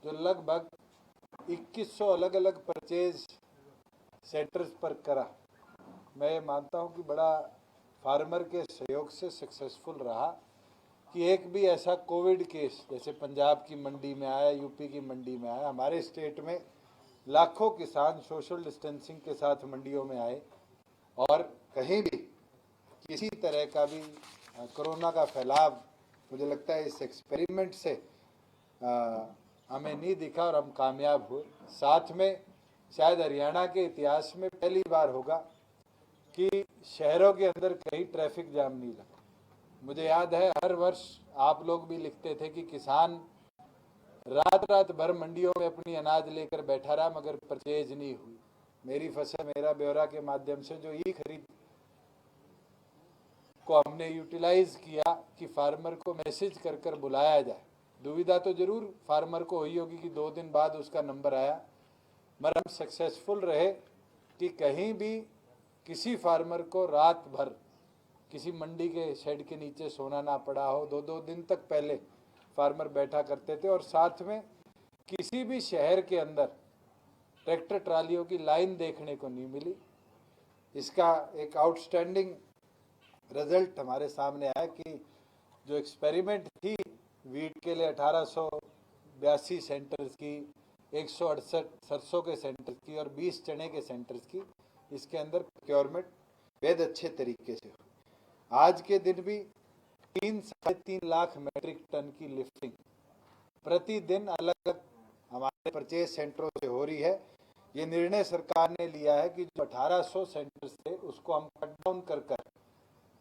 जो लगभग 2100 अलग अलग परचेज सेंटर्स पर करा, मैं ये मानता हूँ कि बड़ा फार्मर के सहयोग से सक्सेसफुल रहा कि एक भी ऐसा कोविड केस जैसे पंजाब की मंडी में आया, यूपी की मंडी में आया, हमारे स्टेट में लाखों किसान सोशल डिस्टेंसिंग के साथ मंडियों में आए और कहीं भी किसी तरह का भी कोरोना का फैलाव मुझे लगता है इस एक्सपेरिमेंट से हमें नहीं दिखा और हम कामयाब हुए। साथ में शायद हरियाणा के इतिहास में पहली बार होगा कि शहरों के अंदर कहीं ट्रैफिक जाम नहीं लगा। मुझे याद है हर वर्ष आप लोग भी लिखते थे कि किसान रात रात भर मंडियों में अपनी अनाज लेकर बैठा रहा मगर परचेज नहीं हुई। मेरी फसल मेरा ब्यौरा के माध्यम से जो ई खरीद को हमने यूटिलाइज किया कि फार्मर को मैसेज कर कर बुलाया जाए। दुविधा तो जरूर फार्मर को हुई होगी कि 2 दिन बाद उसका नंबर आया, मगर हम सक्सेसफुल रहे कि कहीं भी किसी फार्मर को रात भर किसी मंडी के शेड के नीचे सोना ना पड़ा हो। 2-2 दिन तक पहले फार्मर बैठा करते थे और साथ में किसी भी शहर के अंदर ट्रैक्टर ट्रालियों की लाइन देखने को नहीं मिली। इसका एक आउटस्टैंडिंग रिजल्ट हमारे सामने आया कि जो एक्सपेरिमेंट थी वीट के लिए 1882 सेंटर्स की, 168 सरसों के सेंटर्स की और 20 चने के सेंटर्स की, इसके अंदर प्रोक्योरमेंट बेहद अच्छे तरीके से हुई। आज के दिन भी 3-3.5 लाख मैट्रिक टन की लिफ्टिंग प्रतिदिन अलग अलग हमारे परचेज सेंटरों से हो रही है। ये निर्णय सरकार ने लिया है कि जो 1800 सेंटर्स थे उसको हम कट डाउन कर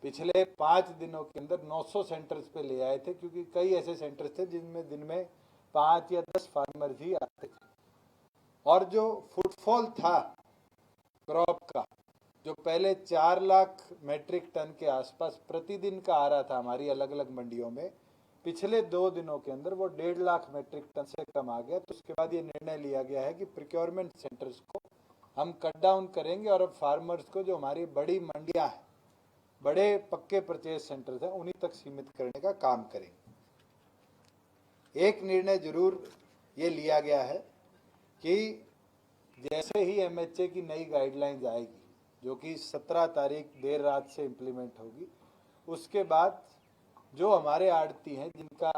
पिछले 5 दिनों के अंदर 900 सेंटर्स पे ले आए थे, क्योंकि कई ऐसे सेंटर्स थे जिनमें दिन में 5 या 10 फार्मर ही आते थे। और जो फुटफॉल था क्रॉप का, जो पहले 4 लाख मैट्रिक टन के आसपास प्रतिदिन का आ रहा था हमारी अलग अलग मंडियों में, पिछले 2 दिनों के अंदर वो 1.5 लाख मैट्रिक टन से कम आ गया। तो उसके बाद ये निर्णय लिया गया है कि प्रोक्योरमेंट सेंटर्स को हम कट डाउन करेंगे और अब फार्मर्स को जो हमारी बड़ी मंडियां हैं, बड़े पक्के परचेज सेंटर्स हैं, उन्हीं तक सीमित करने का काम करेंगे। एक निर्णय जरूर ये लिया गया है कि जैसे ही एमएचए की नई गाइडलाइंस आएगी, जो कि 17 तारीख देर रात से इम्प्लीमेंट होगी, उसके बाद जो हमारे आड़ती हैं जिनका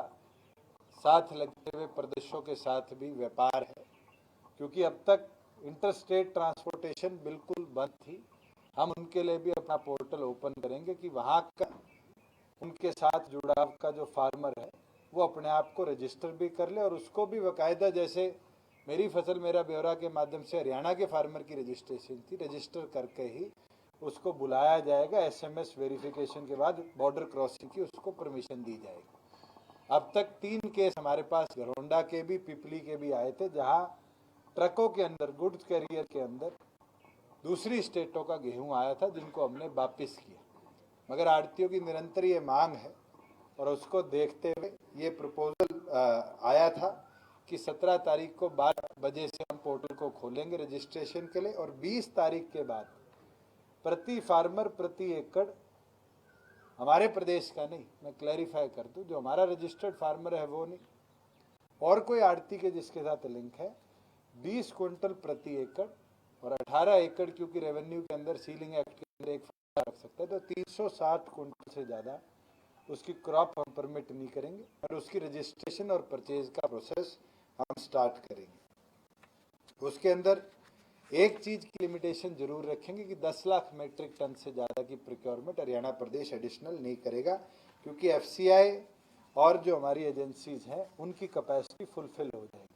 साथ लगते हुए प्रदेशों के साथ भी व्यापार है, क्योंकि अब तक इंटरस्टेट ट्रांसपोर्टेशन बिल्कुल बंद थी, हम उनके लिए भी अपना पोर्टल ओपन करेंगे कि वहाँ का उनके साथ जुड़ाव का जो फार्मर है वो अपने आप को रजिस्टर भी कर ले और उसको भी बाकायदा, जैसे मेरी फसल मेरा ब्यौरा के माध्यम से हरियाणा के फार्मर की रजिस्ट्रेशन थी, रजिस्टर करके ही उसको बुलाया जाएगा। एसएमएस वेरिफिकेशन के बाद बॉर्डर क्रॉसिंग की उसको परमिशन दी जाएगी। अब तक 3 केस हमारे पास घरोंडा के भी, पिपली के भी आए थे, जहाँ ट्रकों के अंदर, गुड्स कैरियर के अंदर दूसरी स्टेटों का गेहूं आया था, जिनको हमने वापस किया। मगर आड़तियों की निरंतर ये मांग है और उसको देखते हुए ये प्रपोजल आया था कि 17 तारीख को 12 बजे से हम पोर्टल को खोलेंगे रजिस्ट्रेशन के लिए, और 20 तारीख के बाद प्रति फार्मर प्रति एकड़, हमारे प्रदेश का नहीं, मैं क्लैरिफाई कर दूं, जो हमारा रजिस्टर्ड फार्मर है वो नहीं, और कोई आड़ती के जिसके साथ लिंक है, 20 क्विंटल प्रति एकड़ और 18 एकड़, क्योंकि रेवेन्यू के अंदर सीलिंग एक्ट के अंदर एक रख सकता है, तो 360 क्विंटल से ज़्यादा उसकी क्रॉप हम परमिट नहीं करेंगे और उसकी रजिस्ट्रेशन और परचेज का प्रोसेस हम स्टार्ट करेंगे। उसके अंदर एक चीज़ की लिमिटेशन जरूर रखेंगे कि 10 लाख मैट्रिक टन से ज़्यादा की प्रोक्योरमेंट हरियाणा प्रदेश एडिशनल नहीं करेगा, क्योंकि एफसीआई और जो हमारी एजेंसीज हैं उनकी कैपेसिटी फुलफिल हो जाएगी।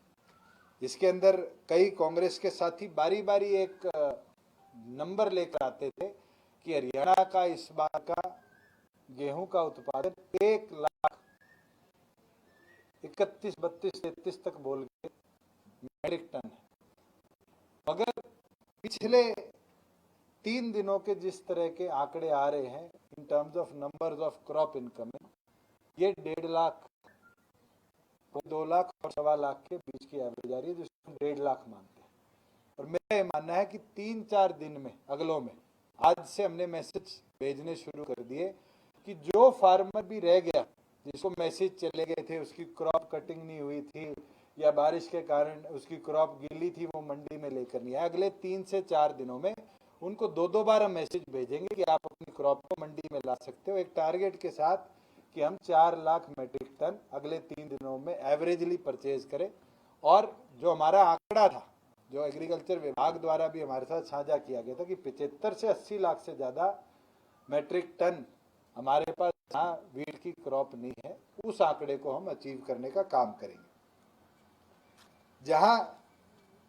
इसके अंदर कई कांग्रेस के साथी बारी बारी एक नंबर लेकर आते थे कि हरियाणा का इस बार का गेहूं का उत्पादन 1,31,32, 33 तक बोल के मैट्रिक टन है, मगर पिछले 3 दिनों के जिस तरह के आंकड़े आ रहे हैं in terms of numbers of crop incoming, ये 1.5 लाख, 2 लाख और 1.25 लाख के बीच की एवरेज आ रही है, जिसको हम 1.5 लाख मानते हैं। और मेरा ये मानना है कि 3-4 दिन में, अगलों में, आज से हमने मैसेज भेजने शुरू कर दिए कि जो फार्मर भी रह गया, जिसको मैसेज चले गए थे, उसकी क्रॉप कटिंग नहीं हुई थी या बारिश के कारण उसकी क्रॉप गीली थी वो मंडी में लेकर नहीं आए, अगले 3 से 4 दिनों में उनको 2-2 बार हम मैसेज भेजेंगे कि आप अपनी क्रॉप को मंडी में ला सकते हो, एक टारगेट के साथ कि हम 4 लाख मेट्रिक टन अगले 3 दिनों में एवरेजली परचेज करें। और जो हमारा आंकड़ा था, जो एग्रीकल्चर विभाग द्वारा भी हमारे साथ साझा किया गया था कि 75 से 80 लाख से ज़्यादा मेट्रिक टन हमारे पास जहाँ वीट की क्रॉप नहीं है, उस आंकड़े को हम अचीव करने का काम करेंगे। जहाँ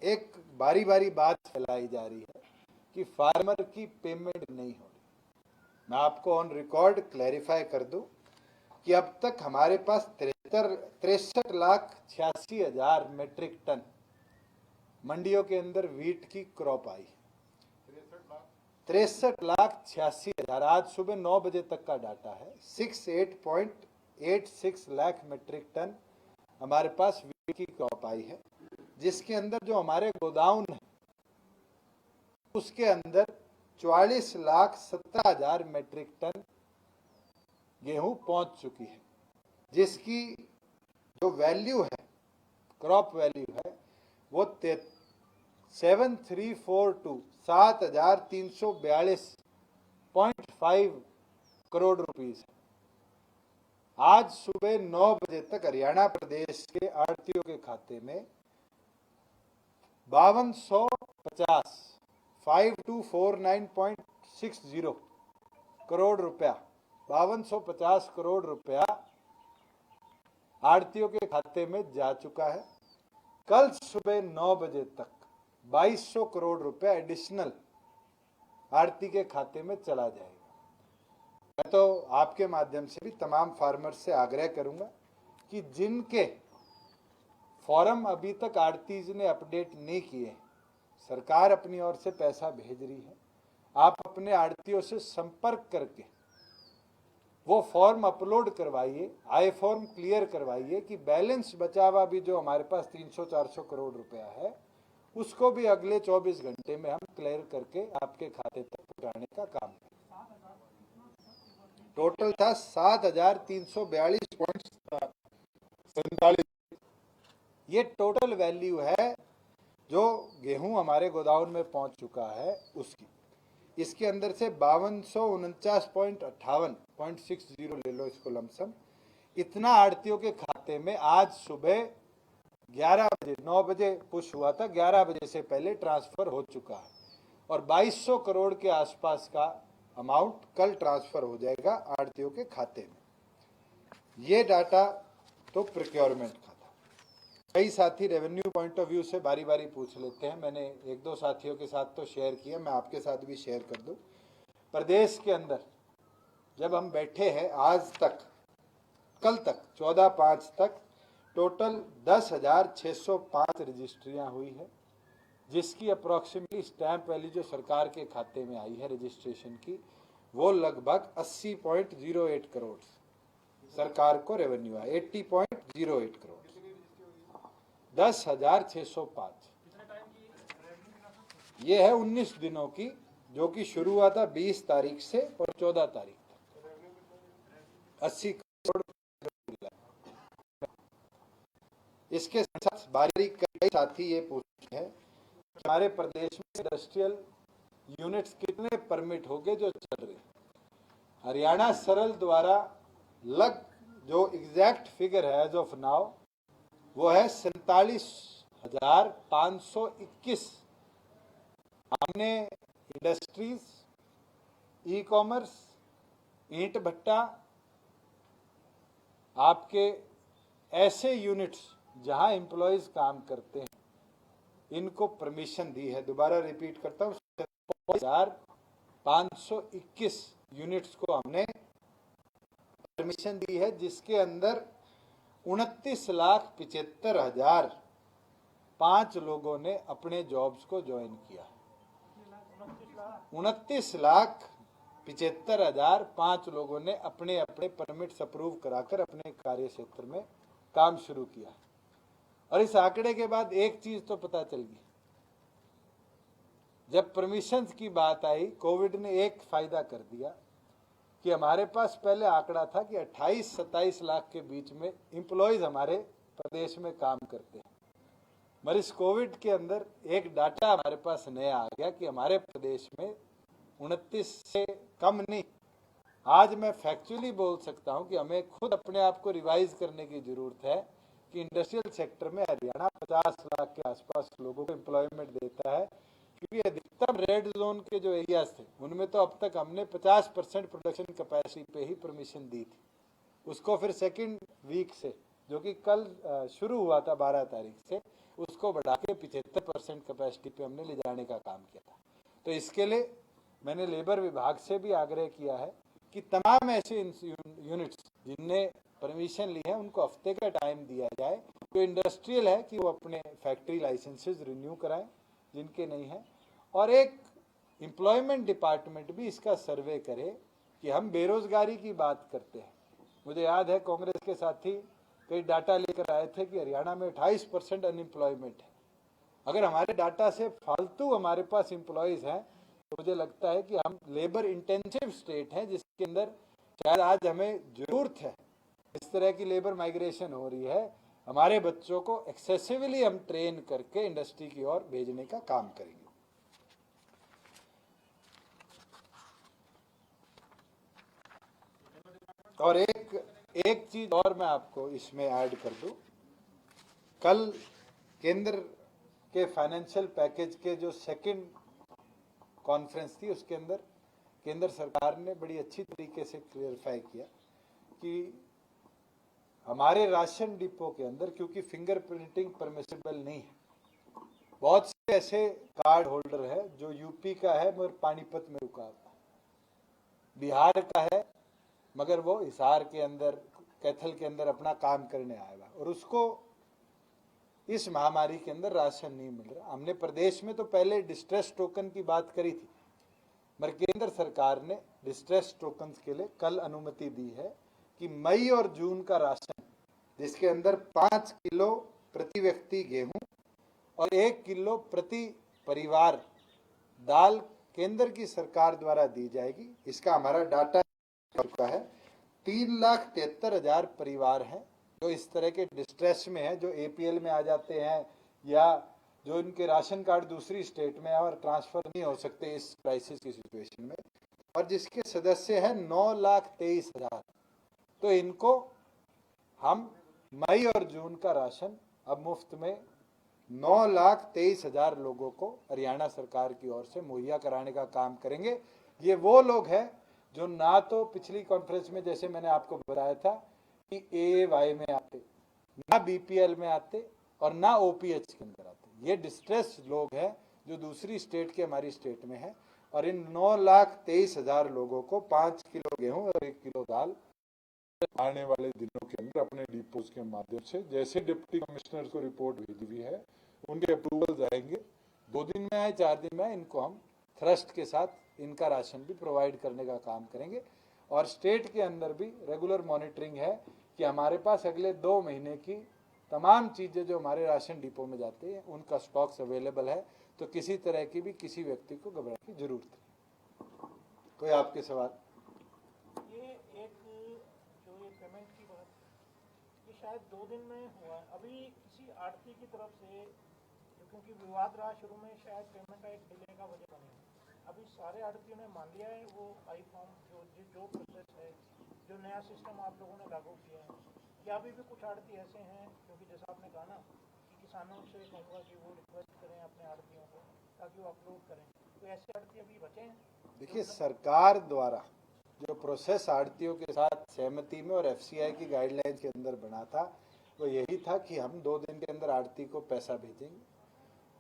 एक बारी बारी बात फैलाई जा रही है कि फार्मर की पेमेंट नहीं हो रही, मैं आपको ऑन रिकॉर्ड क्लैरिफाई कर दूं कि अब तक हमारे पास 63,86,000 मेट्रिक टन मंडियों के अंदर वीट की क्रॉप आई। 63,86,000 आज सुबह 9 बजे तक का डाटा है। 68.86 लाख मेट्रिक टन हमारे पास वीट की क्रॉप आई है, जिसके अंदर जो हमारे गोदाउन है उसके अंदर 44,17,000 मेट्रिक टन गेहूं पहुंच चुकी है, जिसकी जो वैल्यू है, क्रॉप वैल्यू है, वो 7,342.5 करोड़ रुपीस है। आज सुबह 9 बजे तक हरियाणा प्रदेश के आढ़तियों के खाते में 5250 करोड़ रुपया, 5250 करोड़ रुपया आढ़तियों के खाते में जा चुका है। कल सुबह 9 बजे तक 2200 करोड़ रुपया एडिशनल आढ़ती के खाते में चला जाएगा। मैं तो आपके माध्यम से भी तमाम फार्मर्स से आग्रह करूंगा कि जिनके फॉर्म अभी तक आढ़तीज ने अपडेट नहीं किए, सरकार अपनी ओर से पैसा भेज रही है, आप अपने आढ़तियों से संपर्क करके वो फॉर्म अपलोड करवाइए, आई फॉर्म क्लियर करवाइए कि बैलेंस बचा हुआ भी जो हमारे पास 300-400 करोड़ रुपया है उसको भी अगले 24 घंटे में हम क्लियर करके आपके खाते तक पहुंचाने का काम करें। टोटल था 7,342.47। ये टोटल वैल्यू है जो गेहूं हमारे गोदाउन में पहुंच चुका है उसकी। इसके अंदर से 5249.58.60 ले लो इसको लमसम, इतना आढ़तियों के खाते में आज सुबह 11 बजे, 9 बजे पुश हुआ था, 11 बजे से पहले ट्रांसफर हो चुका है और 2200 करोड़ के आसपास का अमाउंट कल ट्रांसफर हो जाएगा आढ़तियों के खाते में। ये डाटा तो प्रोक्योरमेंट का था। कई साथी रेवेन्यू पॉइंट ऑफ व्यू से बारी बारी पूछ लेते हैं, मैंने 1-2 साथियों के साथ तो शेयर किया, मैं आपके साथ भी शेयर कर दूं। प्रदेश के अंदर जब हम बैठे हैं आज तक, कल तक 14/5 तक टोटल 10,605 रजिस्ट्रियां हुई है, जिसकी अप्रॉक्सीमेटली स्टैंप वैल्यू जो सरकार के खाते में आई है रजिस्ट्रेशन की, वो लगभग 80.08 करोड़ सरकार को रेवेन्यू आया। 80.08 करोड़, 10,605। ये है 19 दिनों की, जो कि शुरू हुआ था 20 तारीख से और 14 तारीख तक 80 करोड़। इसके साथ बारी कई साथी ये पूछते हैं कि हमारे प्रदेश में इंडस्ट्रियल यूनिट्स कितने परमिट हो गए जो चल रहे। हरियाणा सरल द्वारा जो एग्जैक्ट फिगर है एज ऑफ नाउ वो है 47,521। हमने इंडस्ट्रीज, ई कॉमर्स, ईंट भट्टा, आपके ऐसे यूनिट्स जहां एम्प्लॉयज काम करते हैं, इनको परमिशन दी है। दोबारा रिपीट करता हूं, 47,521 यूनिट्स को हमने परमिशन दी है, जिसके अंदर 29,75,005 लोगों ने अपने जॉब्स को ज्वाइन किया। 29,75,005 लोगों ने अपने अपने परमिट्स अप्रूव कराकर अपने कार्य क्षेत्र में काम शुरू किया। और इस आंकड़े के बाद एक चीज तो पता चल गई, जब परमिशंस की बात आई, कोविड ने एक फायदा कर दिया कि हमारे पास पहले आंकड़ा था कि 28-27 लाख के बीच में एम्प्लॉयज हमारे प्रदेश में काम करते हैं। मगर इस कोविड के अंदर एक डाटा हमारे पास नया आ गया कि हमारे प्रदेश में 29 से कम नहीं, आज मैं फैक्चुअली बोल सकता हूं कि हमें खुद अपने आप को रिवाइज करने की जरूरत है कि इंडस्ट्रियल सेक्टर में हरियाणा 50 लाख के आसपास लोगों को एम्प्लॉयमेंट देता है, क्योंकि अधिकतम रेड जोन के जो एरियाज थे उनमें तो अब तक हमने 50% प्रोडक्शन कैपेसिटी पे ही परमिशन दी थी। उसको फिर सेकेंड वीक से, जो कि कल शुरू हुआ था 12 तारीख से, उसको बढ़ा के 75% कैपेसिटी पे हमने ले जाने का काम किया था। तो इसके लिए मैंने लेबर विभाग से भी आग्रह किया है कि तमाम ऐसे यूनिट्स जिनने परमिशन ली है उनको हफ्ते का टाइम दिया जाए, जो इंडस्ट्रियल है कि वो अपने फैक्ट्री लाइसेंसेस रिन्यू कराएं जिनके नहीं है, और एक एम्प्लॉयमेंट डिपार्टमेंट भी इसका सर्वे करे कि हम बेरोजगारी की बात करते हैं। मुझे याद है कांग्रेस के साथी कई डाटा लेकर आए थे कि हरियाणा में 28% अनएम्प्लॉयमेंट है। अगर हमारे डाटा से फालतू हमारे पास एम्प्लॉयज हैं तो मुझे लगता है कि हम लेबर इंटेंसिव स्टेट हैं, जिसके अंदर शायद आज हमें जरूरत है। इस तरह की लेबर माइग्रेशन हो रही है, हमारे बच्चों को एक्सेसिवली हम ट्रेन करके इंडस्ट्री की ओर भेजने का काम करेंगे। और एक चीज और मैं आपको इसमें ऐड कर दूं, कल केंद्र के फाइनेंशियल पैकेज के जो सेकंड कॉन्फ्रेंस थी उसके अंदर केंद्र सरकार ने बड़ी अच्छी तरीके से क्लियरिफाई किया कि हमारे राशन डिपो के अंदर, क्योंकि फिंगरप्रिंटिंग परमिसिबल नहीं है, बहुत से ऐसे कार्ड होल्डर है जो यूपी का है मगर पानीपत में रुका हुआ है, बिहार का है मगर वो हिसार के अंदर, कैथल के अंदर अपना काम करने आया हुआ, और उसको इस महामारी के अंदर राशन नहीं मिल रहा। हमने प्रदेश में तो पहले डिस्ट्रेस टोकन की बात करी थी, मगर केंद्र सरकार ने डिस्ट्रेस टोकन के लिए कल अनुमति दी है कि मई और जून का राशन, जिसके अंदर 5 किलो प्रति व्यक्ति गेहूं और 1 किलो प्रति परिवार दाल केंद्र की सरकार द्वारा दी जाएगी। इसका हमारा डाटा चुका है। 3,73,000 परिवार हैं जो इस तरह के डिस्ट्रेस में हैं, जो एपीएल में आ जाते हैं या जो इनके राशन कार्ड दूसरी स्टेट में है और ट्रांसफर नहीं हो सकते इस क्राइसिस की सिचुएशन में, और जिसके सदस्य हैं 9,23,000। तो इनको हम मई और जून का राशन अब मुफ्त में 9,23,000 लोगों को हरियाणा सरकार की ओर से मुहैया कराने का काम करेंगे। ये वो लोग हैं जो ना तो पिछली कॉन्फ्रेंस में जैसे मैंने आपको बताया था कि एवाई में आते, ना बीपीएल में आते और ना ओपीएच के अंदर आते। ये डिस्ट्रेस लोग हैं जो दूसरी स्टेट के हमारी स्टेट में है, और इन 9,23,000 लोगों को 5 किलो गेहूं और 1 किलो दाल आने वाले दिनों के अंदर अपने डिपोज के माध्यम से, जैसे डिप्टी कमिश्नर को रिपोर्ट भेजी हुई है, उनके अप्रूवल आएंगे, 2 दिन में आए 4 दिन में आए, इनको हम थ्रस्ट के साथ इनका राशन भी प्रोवाइड करने का काम करेंगे। और स्टेट के अंदर भी रेगुलर मॉनिटरिंग है कि हमारे पास अगले 2 महीने की तमाम चीजें जो हमारे राशन डिपो में जाती है उनका स्टॉक्स अवेलेबल है, तो किसी तरह की भी किसी व्यक्ति को घबराने की जरूरत नहीं। कोई आपके सवाल? शायद 2 दिन में हुआ है, अभी किसी आड़ती की तरफ से, क्योंकि विवाद रहा शुरू में, शायद पेमेंट का एक डिले का वजह बनी। अभी सारे आड़तियों ने मान लिया है वो आई फॉर्म जो प्रोसेस है, जो नया सिस्टम आप लोगों ने लागू किया है, या अभी भी कुछ आड़ती ऐसे हैं, क्योंकि जैसा आपने कहा ना कि किसानों से कहूँगा कि वो रिक्वेस्ट करें अपने आड़तियों को ताकि वो अपलोड करें, तो ऐसे आड़ती अभी बचे हैं? देखिए, सरकार द्वारा जो प्रोसेस आड़तियों के साथ सहमति में और एफसीआई की गाइडलाइंस के अंदर बना था वो यही था कि हम 2 दिन के अंदर आड़ती को पैसा भेजेंगे।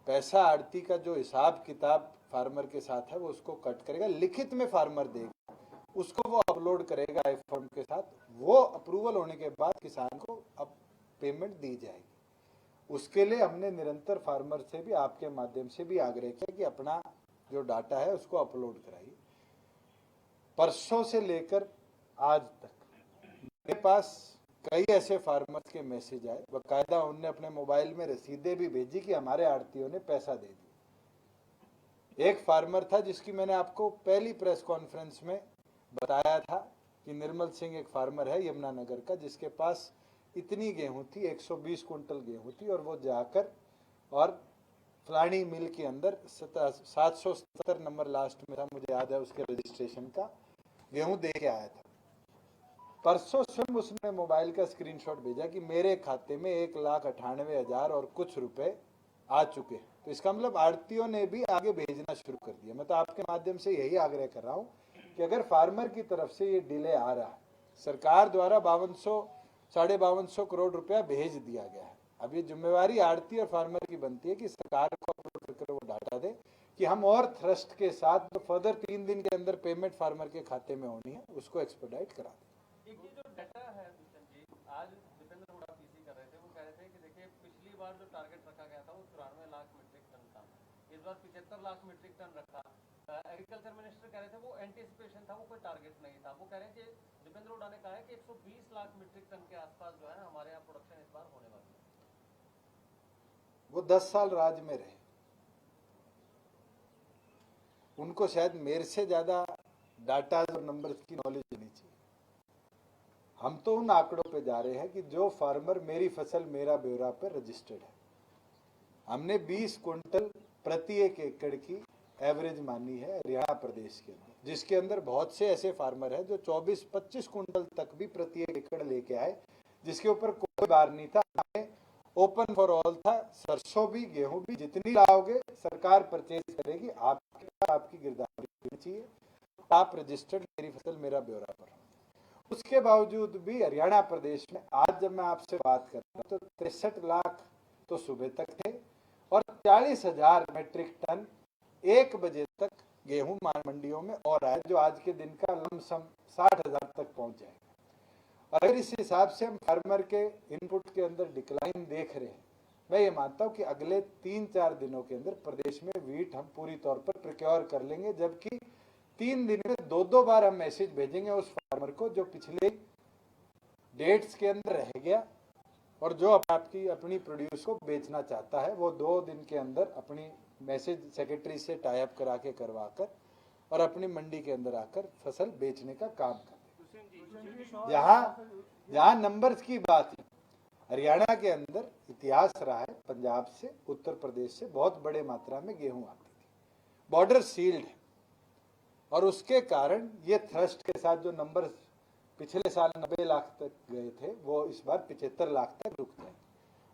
पैसा आड़ती का जो हिसाब किताब फार्मर के साथ है वो उसको कट करेगा, लिखित में फार्मर देगा, उसको वो अपलोड करेगा आई फॉर्म के साथ, वो अप्रूवल होने के बाद किसान को अब पेमेंट दी जाएगी। उसके लिए हमने निरंतर फार्मर से भी आपके माध्यम से भी आग्रह किया कि अपना जो डाटा है उसको अपलोड कराइए। परसों से लेकर आज तक मेरे पास कई ऐसे फार्मर्स के मैसेज आए, बाकायदा उनने अपने मोबाइल में रसीदें भी भेजी कि हमारे आड़तियों ने पैसा दे दिया। एक फार्मर था जिसकी मैंने आपको पहली प्रेस कॉन्फ्रेंस में बताया था कि निर्मल सिंह एक फार्मर है यमुनानगर का, जिसके पास इतनी गेहूं थी, 120 कुंटल गेहूं थी, और वो जाकर और फलानी मिल के अंदर 770 नंबर लास्ट में था, मुझे याद है उसके रजिस्ट्रेशन का, गेहूं दे के आया था। परसों स्वयं उसने मोबाइल का स्क्रीनशॉट भेजा कि मेरे खाते में 1,98,000 और कुछ रुपए आ चुके। तो इसका मतलब आड़तियों ने भी आगे भेजना शुरू कर दिया। मैं तो आपके माध्यम से यही आग्रह कर रहा हूं कि अगर फार्मर की तरफ से ये डिले आ रहा है, सरकार द्वारा 5200-5250 करोड़ रुपया भेज दिया गया है। अब ये जिम्मेवारी आड़ती और फार्मर की बनती है कि सरकार को अपलोड करके वो डाटा दे कि हम और थ्रस्ट के साथ जो फर्दर 3 दिन के अंदर पेमेंट फार्मर के खाते में होनी है उसको एक्सपेडाइट करा दें। एक ये जो डाटा है भूषण जी, आज दीपेंद्र हुडा पीसी कर रहे थे, वो कह रहे थे कि देखिए पिछली बार जो टारगेट रखा गया था वो 94 लाख मीट्रिक टन था, इस बार 75 लाख मीट्रिक टन रखा। एग्रीकल्चर मिनिस्टर कह रहे थे वो एंटीसिपेशन था, वो कोई टारगेट नहीं था। वो कह रहे हैं कि दीपेंद्र हुडा ने कहा है कि 120 लाख मीट्रिक टन के आसपास जो है हमारे यहाँ प्रोडक्शन इस बार होने वाली है। वो 10 साल राज में रहे, उनको शायद मेरे से ज्यादा डाटा और नंबर्स की नॉलेज होनी चाहिए। हम तो उन आंकड़ों पे जा रहे हैं कि जो फार्मर मेरी फसल मेरा ब्यौरा पे रजिस्टर्ड है। हमने 20 क्विंटल प्रति 1 एकड़ की एवरेज मानी है हरियाणा प्रदेश के अंदर, जिसके अंदर बहुत से ऐसे फार्मर हैं जो 24-25 क्विंटल तक भी प्रति 1 एकड़ लेके आए, जिसके ऊपर कोई बार नहीं था। हमें ओपन फॉर ऑल था, सरसों भी गेहूं भी जितनी लाओगे सरकार परचेज करेगी, आपकी गिरदावरी होनी चाहिए, आप रजिस्टर्ड मेरी फसल मेरा ब्यौरा पर। उसके बावजूद भी हरियाणा प्रदेश में आज जब मैं आपसे बात कर रहा हूं तो 63 लाख तो सुबह तक थे और 40,000 मीट्रिक टन 1 बजे तक गेहूं मंडियों में और आए, जो आज के दिन का लमसम 60,000 तक पहुंच जाएगा। और अगर इस हिसाब से हम फार्मर के इनपुट के अंदर डिक्लाइन देख रहे हैं, मैं ये मानता हूं कि अगले 3-4 दिनों के अंदर प्रदेश में वीट हम पूरी तौर पर प्रोक्योर कर लेंगे, जबकि 3 दिन में 2-2 बार हम मैसेज भेजेंगे उस फार्मर को जो पिछले डेट्स के अंदर रह गया और जो आपकी अपनी प्रोड्यूस को बेचना चाहता है, वो 2 दिन के अंदर अपनी मैसेज सेक्रेटरी से टाई अप करा के करवाकर और अपनी मंडी के अंदर आकर फसल बेचने का काम कर। जहां नंबर्स की बात है, हरियाणा के अंदर इतिहास रहा है, पंजाब से उत्तर प्रदेश से बहुत बड़े मात्रा में गेहूं आती थी, बॉर्डर सील्ड है और उसके कारण ये थ्रस्ट के साथ जो नंबर पिछले साल 90 लाख तक गए थे वो इस बार 75 लाख तक रुक जाएंगे।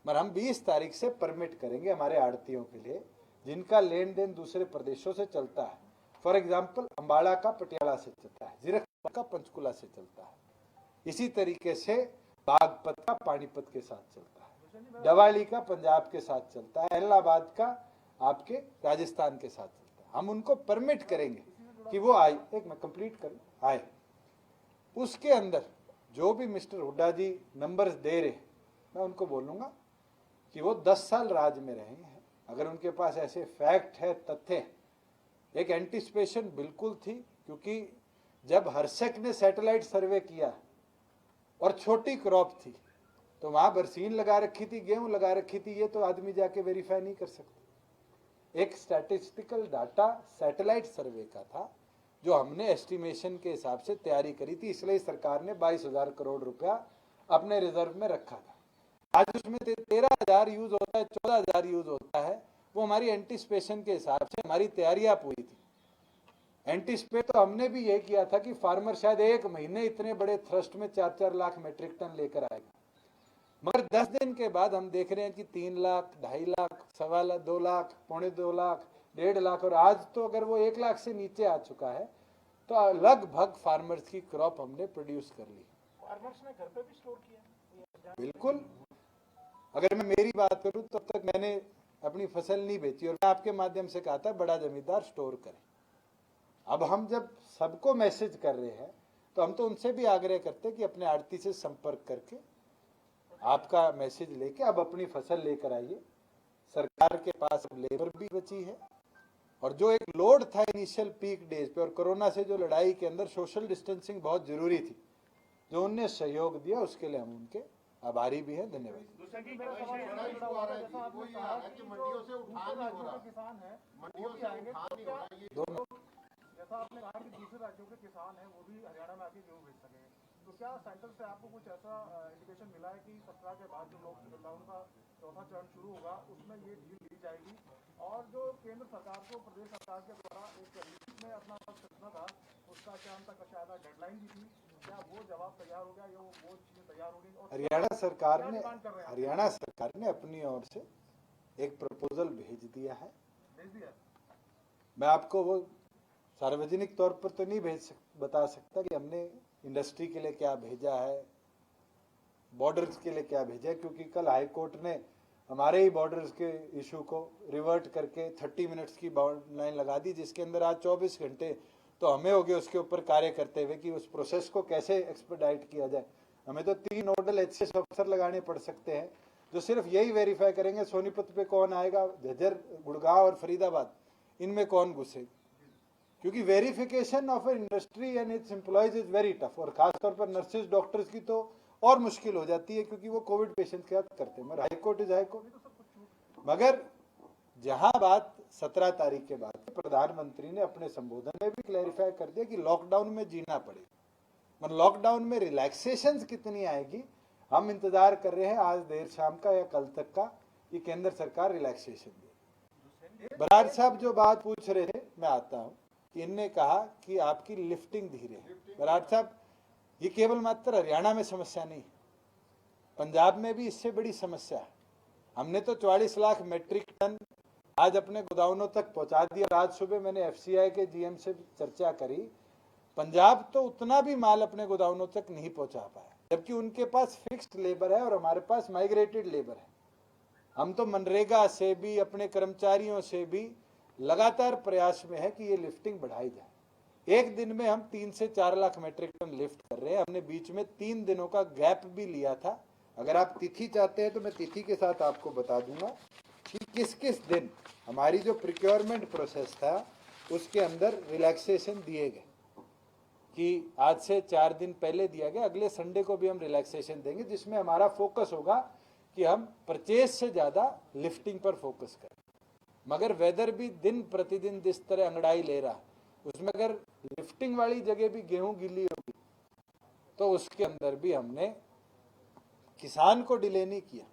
मगर हम 20 तारीख से परमिट करेंगे हमारे आड़तियों के लिए जिनका लेन देन दूसरे प्रदेशों से चलता है। फॉर एग्जाम्पल अम्बाड़ा का पटियाला से चलता है, जीरकपुर का पंचकुला से चलता है, इसी तरीके से बागपत का पानीपत के साथ चलता है, दवाली का पंजाब के साथ चलता है, इलाहाबाद का आपके राजस्थान के साथ चलता है। हम उनको परमिट करेंगे कि वो आए, एक मैं कंप्लीट कर आए, उसके अंदर जो भी mister Hooda ji numbers they रहे, मैं उनको बोलूंगा कि वो 10 साल राज में रहे हैं। अगर उनके पास ऐसे फैक्ट है, तथ्य, एक एंटीसिपेशन बिल्कुल थी, क्योंकि जब हर्षक ने सैटेलाइट सर्वे किया और छोटी क्रॉप थी तो वहां बरसीन लगा रखी थी, गेहूं लगा रखी थी, ये तो आदमी जाके वेरीफाई नहीं कर सकता। एक स्टैटिस्टिकल डाटा सैटेलाइट सर्वे का था जो हमने एस्टिमेशन के हिसाब से तैयारी करी थी, इसलिए सरकार ने 22,000 करोड़ रुपया अपने रिजर्व में रखा था। आज उसमें 13,000 यूज होता है, 14,000 यूज होता है, वो हमारी एंटीसिपेशन के हिसाब से हमारी तैयारियां पूरी थी। एंटीसिपेट तो हमने भी यही किया था कि फार्मर शायद 1 महीने इतने बड़े थ्रस्ट में 4-4 लाख मीट्रिक टन लेकर आएगा, मगर 10 दिन के बाद हम देख रहे हैं कि 3 लाख, 2.5 लाख, 1.25 लाख, 2 लाख, 2.25 लाख, 1.5 लाख, और आज तो अगर वो 1 लाख से नीचे आ चुका है तो लगभग फार्मर्स की क्रॉप हमने प्रोड्यूस कर ली। फार्मर्स ने घर पे भी स्टोर किया? बिल्कुल। अगर मैं मेरी बात करूं तब तक मैंने अपनी फसल नहीं बेची और मैं आपके माध्यम से कहा था बड़ा जमींदार स्टोर करे। अब हम जब सबको मैसेज कर रहे हैं तो हम तो उनसे भी आग्रह करते हैं कि अपने आड़ती से संपर्क करके आपका मैसेज लेके अब अपनी फसल लेकर आइए। सरकार के पास अब लेबर भी बची है और जो एक लोड था इनिशियल पीक डेज पे और कोरोना से जो लड़ाई के अंदर सोशल डिस्टेंसिंग बहुत जरूरी थी, जो उनने सहयोग दिया उसके लिए हम उनके आभारी भी हैं। धन्यवाद। दोनों जैसा आपने कहा कि दूसरे राज्यों के किसान हैं वो भी हरियाणा में आके गेहूं बेच सके, तो क्या सेंटर से आपको कुछ ऐसा इंडिकेशन मिला है कि 17 के बाद जो लॉकडाउन का चौथा चरण शुरू होगा उसमें ये डील जाएगी। और जो केंद्र सरकार को प्रदेश सरकार के द्वारा एक लिस्ट में अपना पक्ष रखना था, उसका क्या तक शायद डेडलाइन भी थी, क्या वो जवाब तैयार हो गया या वो चीजें तैयार हो गई? और हरियाणा सरकार ने अपनी ओर से एक प्रपोजल भेज दिया है। मैं आपको वो सार्वजनिक तौर पर तो नहीं बता सकता कि हमने इंडस्ट्री के लिए क्या भेजा है, बॉर्डर्स के लिए क्या भेजा है, क्योंकि कल हाई कोर्ट ने हमारे ही बॉर्डर्स के इशू को रिवर्ट करके 30 मिनट्स की बाउंड लाइन लगा दी, जिसके अंदर आज 24 घंटे तो हमें हो गए उसके ऊपर कार्य करते हुए कि उस प्रोसेस को कैसे एक्सपेडाइट किया जाए। हमें तो 3 नोडल एचसीएस ऑफिसर लगाने पड़ सकते हैं जो सिर्फ यही वेरीफाई करेंगे सोनीपत पे कौन आएगा, झज्जर, गुड़गांव और फरीदाबाद इनमें कौन घुसेगा, क्योंकि verification of industry and it's employees is very tough. और खासतौर पर नर्सेज डॉक्टर्स की तो और मुश्किल हो जाती है, क्योंकि वो कोविड पेशेंट के साथ करते हैं। मगर हाईकोर्ट इज हाईकोर्ट। मगर जहां बात 17 तारीख के बाद प्रधानमंत्री ने अपने संबोधन में भी क्लैरिफाई कर दिया कि लॉकडाउन में जीना पड़ेगा, मतलब लॉकडाउन में रिलैक्सेशन कितनी आएगी हम इंतजार कर रहे हैं, आज देर शाम का या कल तक का ये केंद्र सरकार रिलैक्सेशन दे। बराड़ साहब जो बात पूछ रहे थे, मैं आता हूं कि इनने कहा कि आपकी लिफ्टिंग धीरे है। बराड़ साहब, ये केवल मात्र हरियाणा में समस्या नहीं, पंजाब में भी इससे बड़ी समस्या है। हमने तो 44 लाख मेट्रिक टन आज अपने गोदामों तक पहुंचा दिया। आज सुबह मैंने एफसीआई के जीएम से चर्चा करी, पंजाब तो उतना भी माल अपने गोदामों तक नहीं पहुंचा पाया, जबकि उनके पास फिक्स्ड लेबर है और हमारे पास माइग्रेटेड लेबर है। हम तो मनरेगा से भी अपने कर्मचारियों से भी लगातार प्रयास में है कि ये लिफ्टिंग बढ़ाई जाए। एक दिन में हम 3 से 4 लाख मेट्रिक टन लिफ्ट कर रहे हैं। हमने बीच में 3 दिनों का गैप भी लिया था। अगर आप तिथि चाहते हैं तो मैं तिथि के साथ आपको बता दूंगा कि किस किस दिन हमारी जो प्रिक्योरमेंट प्रोसेस था उसके अंदर रिलैक्सेशन दिए गए, कि आज से 4 दिन पहले दिया गया। अगले संडे को भी हम रिलैक्सेशन देंगे, जिसमें हमारा फोकस होगा कि हम परचेज से ज्यादा लिफ्टिंग पर फोकस करें। मगर वेदर भी दिन प्रतिदिन जिस तरह अंगड़ाई ले रहा, उसमें अगर लिफ्टिंग वाली जगह भी गेहूं गीली होगी तो उसके अंदर भी हमने किसान को डिले नहीं किया।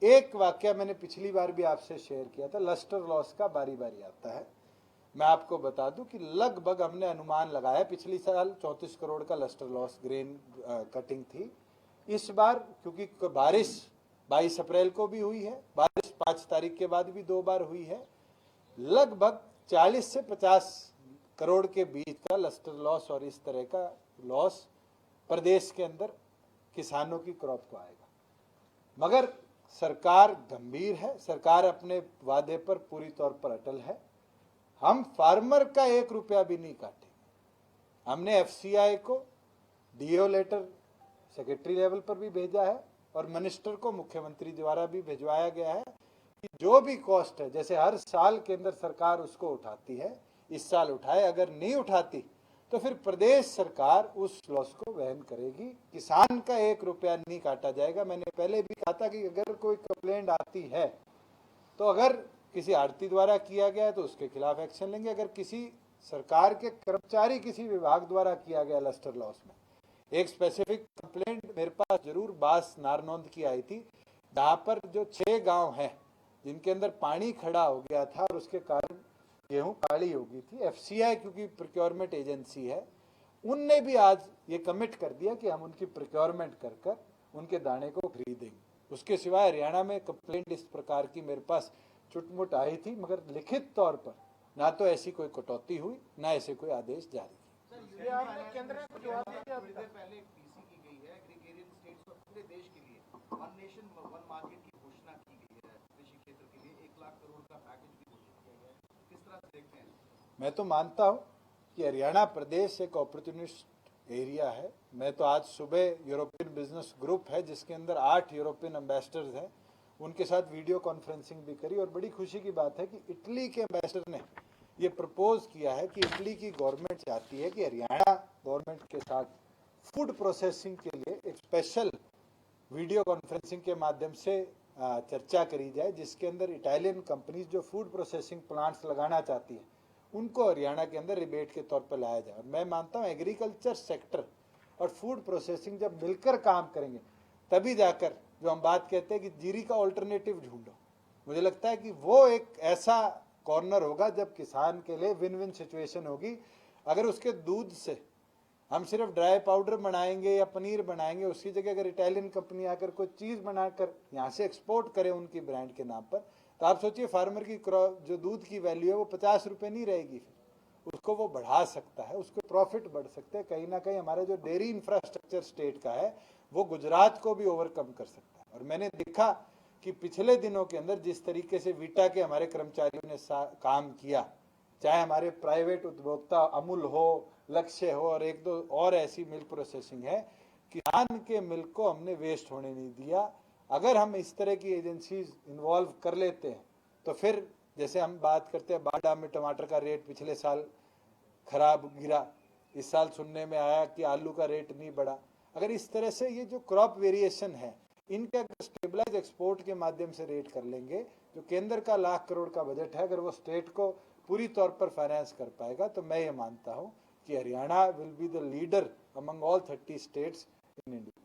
एक वाक्य मैंने पिछली बार भी आपसे शेयर किया था, लस्टर लॉस का बारी बारी आता है। मैं आपको बता दूं कि लगभग हमने अनुमान लगाया, पिछली साल 34 करोड़ का लस्टर लॉस ग्रेन कटिंग थी। इस बार क्योंकि बारिश 22 अप्रैल को भी हुई है, बारिश 5 तारीख के बाद भी 2 बार हुई है, लगभग 40 से 50 करोड़ के बीच का लस्टर लॉस और इस तरह का लॉस प्रदेश के अंदर किसानों की क्रॉप को आएगा। मगर सरकार गंभीर है, सरकार अपने वादे पर पूरी तौर पर अटल है। हम फार्मर का 1 रुपया भी नहीं काटेंगे। हमने एफसीआई को डीओ लेटर सेक्रेटरी लेवल पर भी भेजा है और मिनिस्टर को मुख्यमंत्री द्वारा भी भिजवाया गया है कि जो भी कॉस्ट है, जैसे हर साल केंद्र सरकार उसको उठाती है, इस साल उठाए, अगर नहीं उठाती तो फिर प्रदेश सरकार उस लॉस को वहन करेगी। किसान का 1 रुपया नहीं काटा जाएगा। मैंने पहले भी कहा था कि अगर कोई कंप्लेंट आती है तो अगर किसी आड़ती द्वारा किया गया है तो उसके खिलाफ एक्शन लेंगे। अगर किसी सरकार के कर्मचारी किसी विभाग द्वारा किया गया लस्टर लॉस में, एक स्पेसिफिक कंप्लेंट मेरे पास जरूर बास नारनौंद की आई थी, जहां पर जो 6 गांव हैं जिनके अंदर पानी खड़ा हो गया था और उसके कारण गेहूं काली हो गई थी। एफसीआई क्योंकि प्रोक्योरमेंट एजेंसी है, उनने भी आज ये कमिट कर दिया कि हम उनकी प्रोक्योरमेंट कर कर उनके दाने को खरीदेंगे। उसके सिवाय हरियाणा में कंप्लेंट इस प्रकार की मेरे पास चुटमुट आई थी, मगर लिखित तौर पर ना तो ऐसी कोई कटौती हुई, ना ऐसे कोई आदेश जारी किया। केंद्र को जवाब दिया पहले पीसी की गई है, एग्रीगेरियन स्टेट्स और पूरे देश के लिए वन नेशन वन मार्केट की घोषणा की गई है। कृषि क्षेत्र के लिए 1 लाख करोड़ का पैकेज भी घोषित किया गया है। किस तरह से देखते हैं? मैं तो मानता हूं कि हरियाणा प्रदेश एक अपॉर्चुनिस्ट एरिया है। मैं तो आज सुबह यूरोपियन बिजनेस ग्रुप है जिसके अंदर 8 यूरोपियन एम्बेसडर्स हैं, उनके साथ वीडियो कॉन्फ्रेंसिंग भी करी। और बड़ी खुशी की बात है कि इटली के एम्बेसडर ने ये प्रपोज किया है कि इटली की गवर्नमेंट चाहती है कि हरियाणा गवर्नमेंट के साथ फूड प्रोसेसिंग के लिए एक स्पेशल वीडियो कॉन्फ्रेंसिंग के माध्यम से चर्चा करी जाए, जिसके अंदर इटालियन कंपनीज जो फूड प्रोसेसिंग प्लांट्स लगाना चाहती है उनको हरियाणा के अंदर रिबेट के तौर पर लाया जाए। और मैं मानता हूँ एग्रीकल्चर सेक्टर और फूड प्रोसेसिंग जब मिलकर काम करेंगे तभी जाकर जो हम बात कहते हैं कि जीरी का ऑल्टरनेटिव ढूंढो, मुझे लगता है कि वो एक ऐसा कॉर्नर होगा जब किसान के लिए विन विन सिचुएशन होगी। अगर उसके दूध से हम सिर्फ ड्राई पाउडर बनाएंगे या पनीर बनाएंगे, उसकी जगह अगर इटालियन कंपनी आकर कोई चीज़ बनाकर यहाँ से एक्सपोर्ट करे उनकी ब्रांड के नाम पर, तो आप सोचिए फार्मर की जो दूध की वैल्यू है वो 50 रुपये नहीं रहेगी, फिर उसको वो बढ़ा सकता है, उसके प्रॉफिट बढ़ सकते हैं। कहीं ना कहीं हमारा जो डेयरी इंफ्रास्ट्रक्चर स्टेट का है वो गुजरात को भी ओवरकम कर सकता है। और मैंने देखा कि पिछले दिनों के अंदर जिस तरीके से वीटा के हमारे कर्मचारियों ने काम किया, चाहे हमारे प्राइवेट उपभोक्ता अमूल हो, लक्ष्य हो और एक दो और ऐसी मिल्क प्रोसेसिंग है, किसान के मिल्क को हमने वेस्ट होने नहीं दिया। अगर हम इस तरह की एजेंसीज इन्वॉल्व कर लेते हैं तो फिर जैसे हम बात करते हैं बाड़ा में टमाटर का रेट पिछले साल खराब गिरा, इस साल सुनने में आया कि आलू का रेट नहीं बढ़ा। अगर इस तरह से ये जो क्रॉप वेरिएशन है इनका स्टेबलाइज एक्सपोर्ट के माध्यम से रेट कर लेंगे, जो केंद्र का 1 लाख करोड़ का बजट है, अगर वो स्टेट को पूरी तौर पर फाइनेंस कर पाएगा तो मैं ये मानता हूँ कि Haryana will be the leader among all 30 states in India.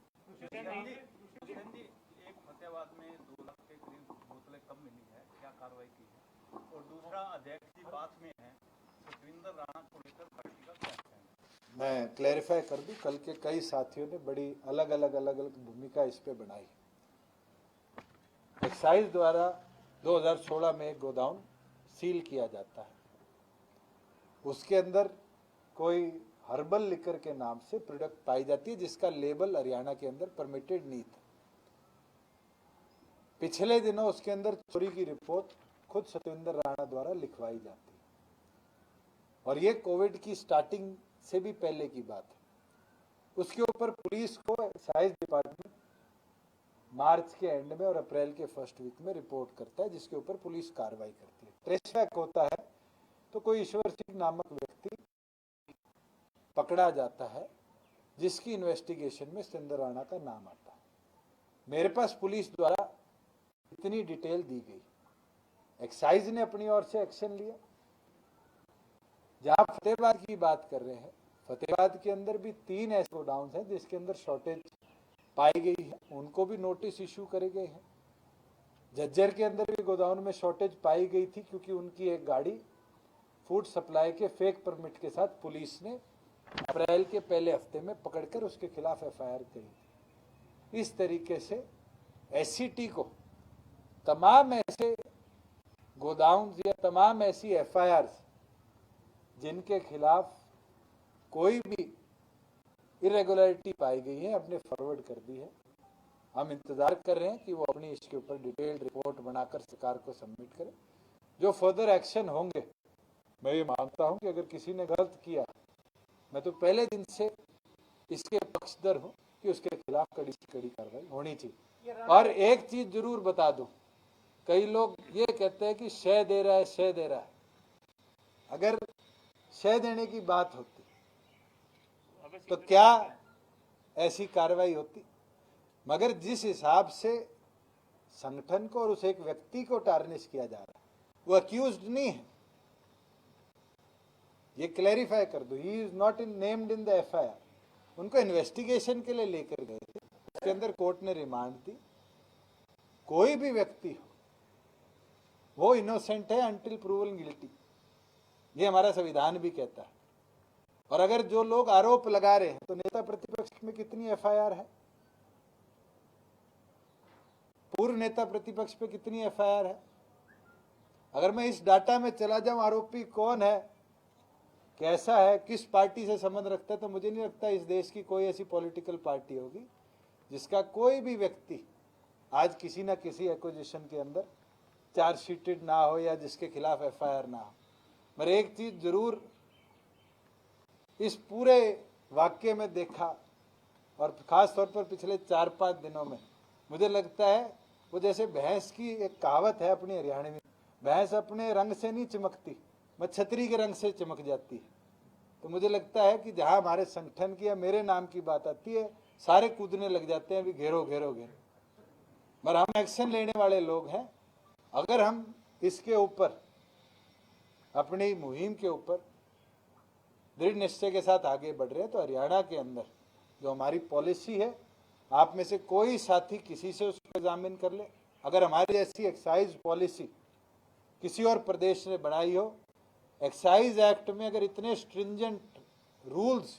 एक फतेहाबाद में 2 लाख के करीब बोतलें कम मिली है, क्या कार्रवाई की है? और दूसरा अध्यक्ष जी बात में है, सुखविंदर राणा को लेकर पार्टी का क्या कहना है? मैं क्लैरिफाई कर दूं, कल के कई साथियों ने बड़ी अलग अलग भूमिका इस पे बनाई। एक्साइज द्वारा 2016 में एक गोदाउन सील किया जाता है, उसके अंदर कोई हर्बल लिकर के नाम से प्रोडक्ट पाई जाती है जिसका लेबल हरियाणा के अंदर परमिटेड नहीं था। पिछले दिनों उसके अंदर चोरी की रिपोर्ट खुद सत्येंद्र राणा द्वारा लिखवाई जाती है, और ये कोविड की स्टार्टिंग से भी पहले की बात है। उसके ऊपर पुलिस को एक्साइज डिपार्टमेंट मार्च के एंड में और अप्रैल के फर्स्ट वीक में रिपोर्ट करता है, जिसके ऊपर पुलिस कार्रवाई करती है। ट्रेस बैक होता है तो कोई ईश्वर सिंह नामक व्यक्ति पकड़ा जाता है जिसकी इन्वेस्टिगेशन में सत्येंद्र राणा का नाम आता है। मेरे पास पुलिस द्वारा इतनी डिटेल दी गई, एक्साइज ने अपनी ओर से एक्शन लिया। जहां फतेहाबाद की बात कर रहे हैं, फतेहाबाद के अंदर भी 3 ऐसे गोडाउन हैं जिसके अंदर शॉर्टेज पाई गई है, उनको भी नोटिस इशू करे गए हैं। झज्जर के अंदर भी गोदाउन में शॉर्टेज पाई गई थी क्योंकि उनकी एक गाड़ी फूड सप्लाई के फेक परमिट के साथ पुलिस ने अप्रैल के पहले हफ्ते में पकड़कर उसके खिलाफ एफआईआर करी। इस तरीके से एससीटी को तमाम ऐसे गोदाउन या तमाम ऐसी एफआईआर जिनके खिलाफ कोई भी इरेगुलरिटी पाई गई है अपने फॉरवर्ड कर दी है। हम इंतजार कर रहे हैं कि वो अपनी इसके ऊपर डिटेल्ड रिपोर्ट बनाकर सरकार को सबमिट करें। जो फर्दर एक्शन होंगे, मैं ये मानता हूं कि अगर किसी ने गलत किया, मैं तो पहले दिन से इसके पक्षधर हूं कि उसके खिलाफ कड़ी से कड़ी कार्रवाई होनी चाहिए। और एक चीज जरूर बता दूं, कई लोग ये कहते हैं कि शय दे रहा है, शय दे रहा है। अगर शय देने की बात होती तो क्या ऐसी कार्रवाई होती? मगर जिस हिसाब से संगठन को और उस एक व्यक्ति को टार्निश किया जा रहा है, वो अक्यूज्ड नहीं है, ये क्लैरिफाई कर दो। He is not in named in the FIR. उनको इन्वेस्टिगेशन के लिए लेकर गए थे, उसके अंदर कोर्ट ने रिमांड दी। कोई भी व्यक्ति हो वो इनोसेंट है अंटिल प्रूवन गिल्टी, ये हमारा संविधान भी कहता है। और अगर जो लोग आरोप लगा रहे हैं तो नेता प्रतिपक्ष में कितनी एफआईआर है, पूर्व नेता प्रतिपक्ष पे कितनी एफआईआर है? अगर मैं इस डाटा में चला जाऊं आरोपी कौन है, कैसा है, किस पार्टी से संबंध रखता है, तो मुझे नहीं लगता इस देश की कोई ऐसी पॉलिटिकल पार्टी होगी जिसका कोई भी व्यक्ति आज किसी ना किसी एक्विजिशन के अंदर चार्जशीटेड ना हो या जिसके खिलाफ एफआईआर ना हो। मगर एक चीज जरूर इस पूरे वाक्य में देखा, और खास तौर पर पिछले 4-5 दिनों में मुझे लगता है वो जैसे भैंस की एक कहावत है अपनी हरियाणवी में, भैंस अपने रंग से नहीं चमकती, मैं छतरी के रंग से चमक जाती है। तो मुझे लगता है कि जहां हमारे संगठन की या मेरे नाम की बात आती है, सारे कूदने लग जाते हैं, अभी घेरो घेरो घेरो। मगर हम एक्शन लेने वाले लोग हैं। अगर हम इसके ऊपर अपनी मुहिम के ऊपर दृढ़ निश्चय के साथ आगे बढ़ रहे हैं तो हरियाणा के अंदर जो हमारी पॉलिसी है, आप में से कोई साथी किसी से उसको एग्जामिन कर ले, अगर हमारी ऐसी एक्साइज पॉलिसी किसी और प्रदेश ने बनाई हो, एक्साइज एक्ट में अगर इतने स्ट्रिंजेंट रूल्स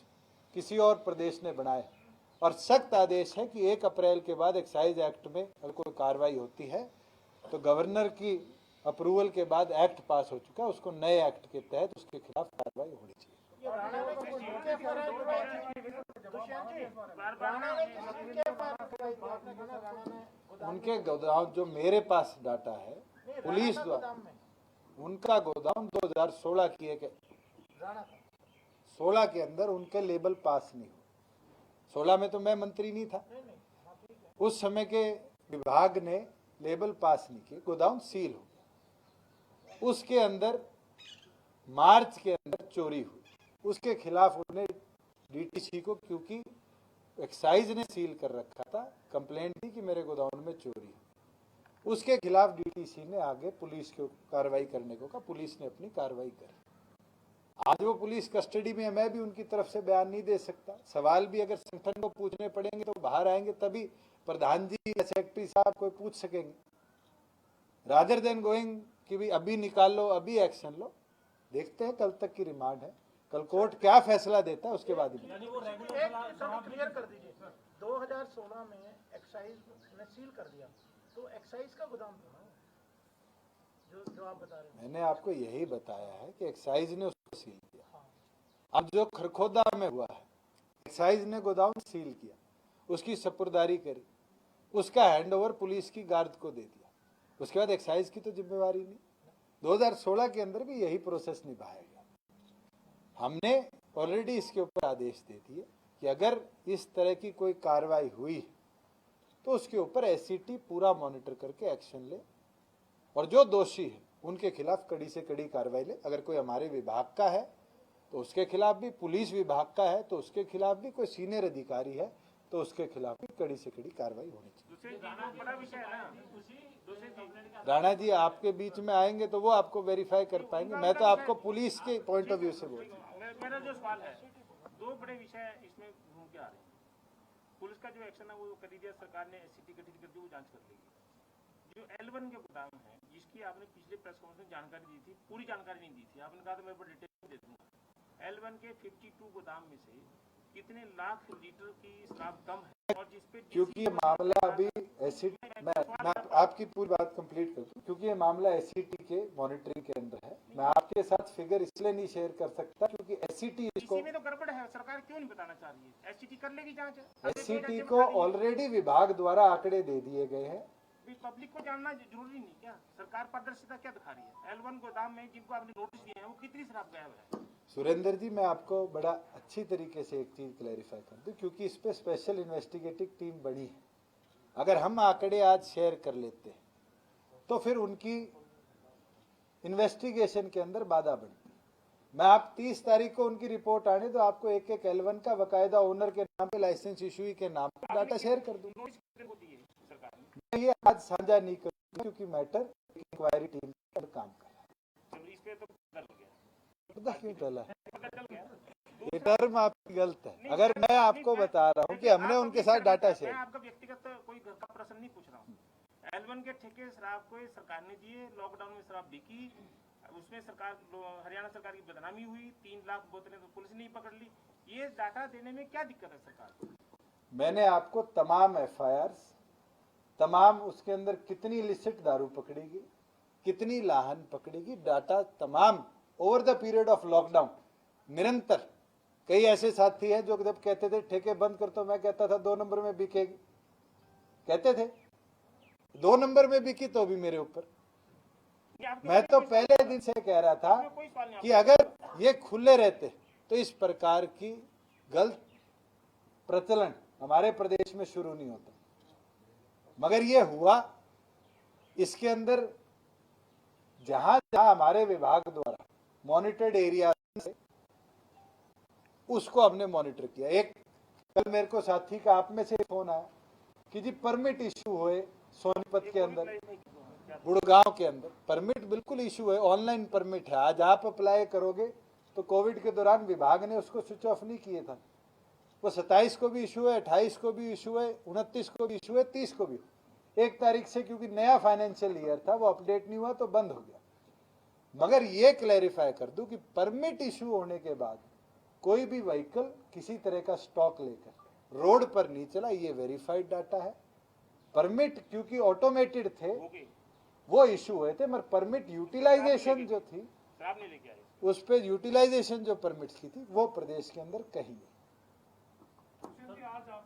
किसी और प्रदेश ने बनाए और सख्त आदेश है कि 1 अप्रैल के बाद एक्साइज एक्ट में अगर कोई कार्रवाई होती है तो गवर्नर की अप्रूवल के बाद एक्ट पास हो चुका है, उसको नए एक्ट के तहत उसके खिलाफ कार्रवाई होनी चाहिए। उनके गोदाम जो मेरे पास डाटा है पुलिस द्वारा, उनका गोदाम 2016 की एक 16 के अंदर उनके लेबल पास नहीं हुआ। 16 में तो मैं मंत्री नहीं था, उस समय के विभाग ने लेबल पास नहीं किए, गोदाम सील हो गया। उसके अंदर मार्च के अंदर चोरी हुई, उसके खिलाफ उन्हें डीटीसी को, क्योंकि एक्साइज ने सील कर रखा था, कंप्लेंट थी कि मेरे गोदाम में चोरी, उसके खिलाफ डीटीसी ने आगे पुलिस को कार्रवाई करने को कहा, पुलिस ने अपनी कार्रवाई करी। आज वो पुलिस कस्टडी में है, मैं भी उनकी तरफ से बयान नहीं दे सकता। सवाल भी अगर संगठन को पूछने पड़ेंगे तो बाहर आएंगे, तभी प्रधान जी या सेक्रेटरी साहब कोई पूछ सकेंगे। रादर देन गोइंग कि भी अभी निकाल लो, अभी एक्शन लो, देखते हैं कल तक की रिमांड है, कल कोर्ट क्या फैसला देता है उसके बाद ही। क्लियर कर दीजिए, 2016 में एक्साइज ने सील कर दिया, तो एक्साइज का गोदाम था ना जो आप बता रहे हैं। मैंने आपको यही बताया है कि एक्साइज ने उसको सील किया। अब जो खरखोदा में हुआ है, एक्साइज ने गोदाम सील किया, उसकी सपुर्दारी करी, उसका हैंडओवर पुलिस की गार्ड को दे दिया, उसके बाद एक्साइज की तो जिम्मेवारी नहीं। 2016 के अंदर भी यही प्रोसेस निभाया गया। हमने ऑलरेडी इसके ऊपर आदेश दे दिए कि अगर इस तरह की कोई कार्रवाई हुई तो उसके ऊपर एससीटी पूरा मॉनिटर करके एक्शन ले और जो दोषी है उनके खिलाफ कड़ी से कड़ी कार्रवाई ले। अगर कोई हमारे विभाग का है तो उसके खिलाफ भी, पुलिस विभाग का है तो उसके खिलाफ भी, कोई सीनियर अधिकारी है तो उसके खिलाफ भी कड़ी से कड़ी कार्रवाई होनी चाहिए। राणा जी आपके बीच में आएंगे तो वो आपको वेरीफाई कर पाएंगे, मैं तो आपको पुलिस के पॉइंट ऑफ व्यू से बोल रहा हूँ। मेरा जो सवाल है, 2 बड़े विषय इसमें घूम के आ रहे हैं। पुलिस का जो एक्शन है वो कर दिया, सरकार ने एससीटी गठित कर दी, वो जांच कर लेगी। जो L1 के गोदाम है, जिसकी आपने पिछले प्रेस कॉन्फ्रेंस में जानकारी दी थी, पूरी जानकारी नहीं दी थी, आपने कहा था मेरे पर डिटेल दे दूंगा। L1 के 52 गोदाम में से कितने लाख लीटर की शराब कम है, और जिसपे क्योंकि ये मामला अभी एससीटी, मैं आपकी पूरी बात कंप्लीट कर दूं, क्योंकि ये मामला एससीटी के मॉनिटरिंग के अंदर है। मैं आपके साथ फिगर इसलिए नहीं शेयर कर सकता क्योंकि एससीटी इसको, में तो गड़बड़ है, सरकार क्यों नहीं बताना चाह रही है? एससीटी कर लेगी जांच। एससीटी को ऑलरेडी विभाग द्वारा आंकड़े दे दिए गए हैं। पब्लिक को जानना जरूरी नहीं क्या? सरकार पारदर्शिता क्या दिखा रही है? L1 गोदाम में जिनको आपने नोटिस दिए हैं वो कितनी शराब गायब है? सुरेंद्र जी, मैं आपको बड़ा अच्छी तरीके से एक चीज क्लैरिफाई कर दूं, क्योंकि इस पे स्पेशल इन्वेस्टिगेटिव टीम बनी है। अगर हम आंकड़े आज शेयर कर लेते हैं तो फिर उनकी इन्वेस्टिगेशन के अंदर बाधा बनती। मैं आप 30 तारीख को उनकी रिपोर्ट आने तो आपको एक एक L1 का बकायदा ओनर के नाम पे, लाइसेंस इशू के नाम पे डाटा शेयर कर दूं। मैं ये आज साझा नहीं करूंगा क्योंकि मैटर इंक्वायरी टीम पर काम कर रहा है। इस पे तो डर हो गया। पता क्यों डला? ये टर्म आपकी गलत है। अगर मैं आपको बता रहा हूँ कि हमने उनके साथ डाटा शेयर, मैं आपका व्यक्तिगत कोई घर का प्रश्न नहीं पूछ रहा हूँ। L1 के ठेके शराब को सरकार ने दिए, लॉकडाउन में शराब बिकी, उसमें सरकार, हरियाणा सरकार की बदनामी हुई, 3 लाख बोतलें तो पुलिस ने ही पकड़ ली। ये डाटा देने में क्या दिक्कत है सरकार को? मैंने आपको तमाम FIRs, तमाम उसके अंदर कितनी इलिसिट दारू पकड़ेगी, कितनी लाहन पकड़ेगी, डाटा तमाम over the period of lockdown निरंतर। कई ऐसे साथी हैं जो जब कहते थे ठेके बंद कर, तो मैं कहता था 2 नंबर में बिकेगी, कहते थे 2 नंबर में बिकी तो भी मेरे ऊपर। मैं तो पहले दिन से कह रहा था कि अगर ये खुले रहते तो इस प्रकार की गलत प्रचलन हमारे प्रदेश में शुरू नहीं होता, मगर ये हुआ। इसके अंदर जहां जहां हमारे विभाग द्वारा मॉनिटर्ड एरिया से उसको हमने मॉनिटर किया। एक कल मेरे को साथी का आप में से फोन आया कि जी परमिट इशू हुए सोनीपत के अंदर, गुड़गांव के अंदर परमिट बिल्कुल इशू है, ऑनलाइन परमिट है। आज आप अप्लाई करोगे तो कोविड के दौरान विभाग ने उसको स्विच ऑफ नहीं किए था, वो 27 को भी इशू है, 28 को भी इशू है, 29 को भी इशू है, 30 को भी। 1 तारीख से, क्योंकि नया फाइनेंशियल ईयर था, वो अपडेट नहीं हुआ तो बंद हो गया। मगर ये क्लैरिफाई कर दूं कि परमिट इशू होने के बाद कोई भी व्हीकल किसी तरह का स्टॉक लेकर रोड पर नहीं चला, ये वेरीफाइड डाटा है। परमिट क्योंकि ऑटोमेटेड थे वो इशू हुए थे, मगर परमिट यूटिलाइजेशन जो थी शराब नहीं लेके आए। उस पे यूटिलाइजेशन जो परमिट्स की थी वो प्रदेश के अंदर कहीं है। आज आप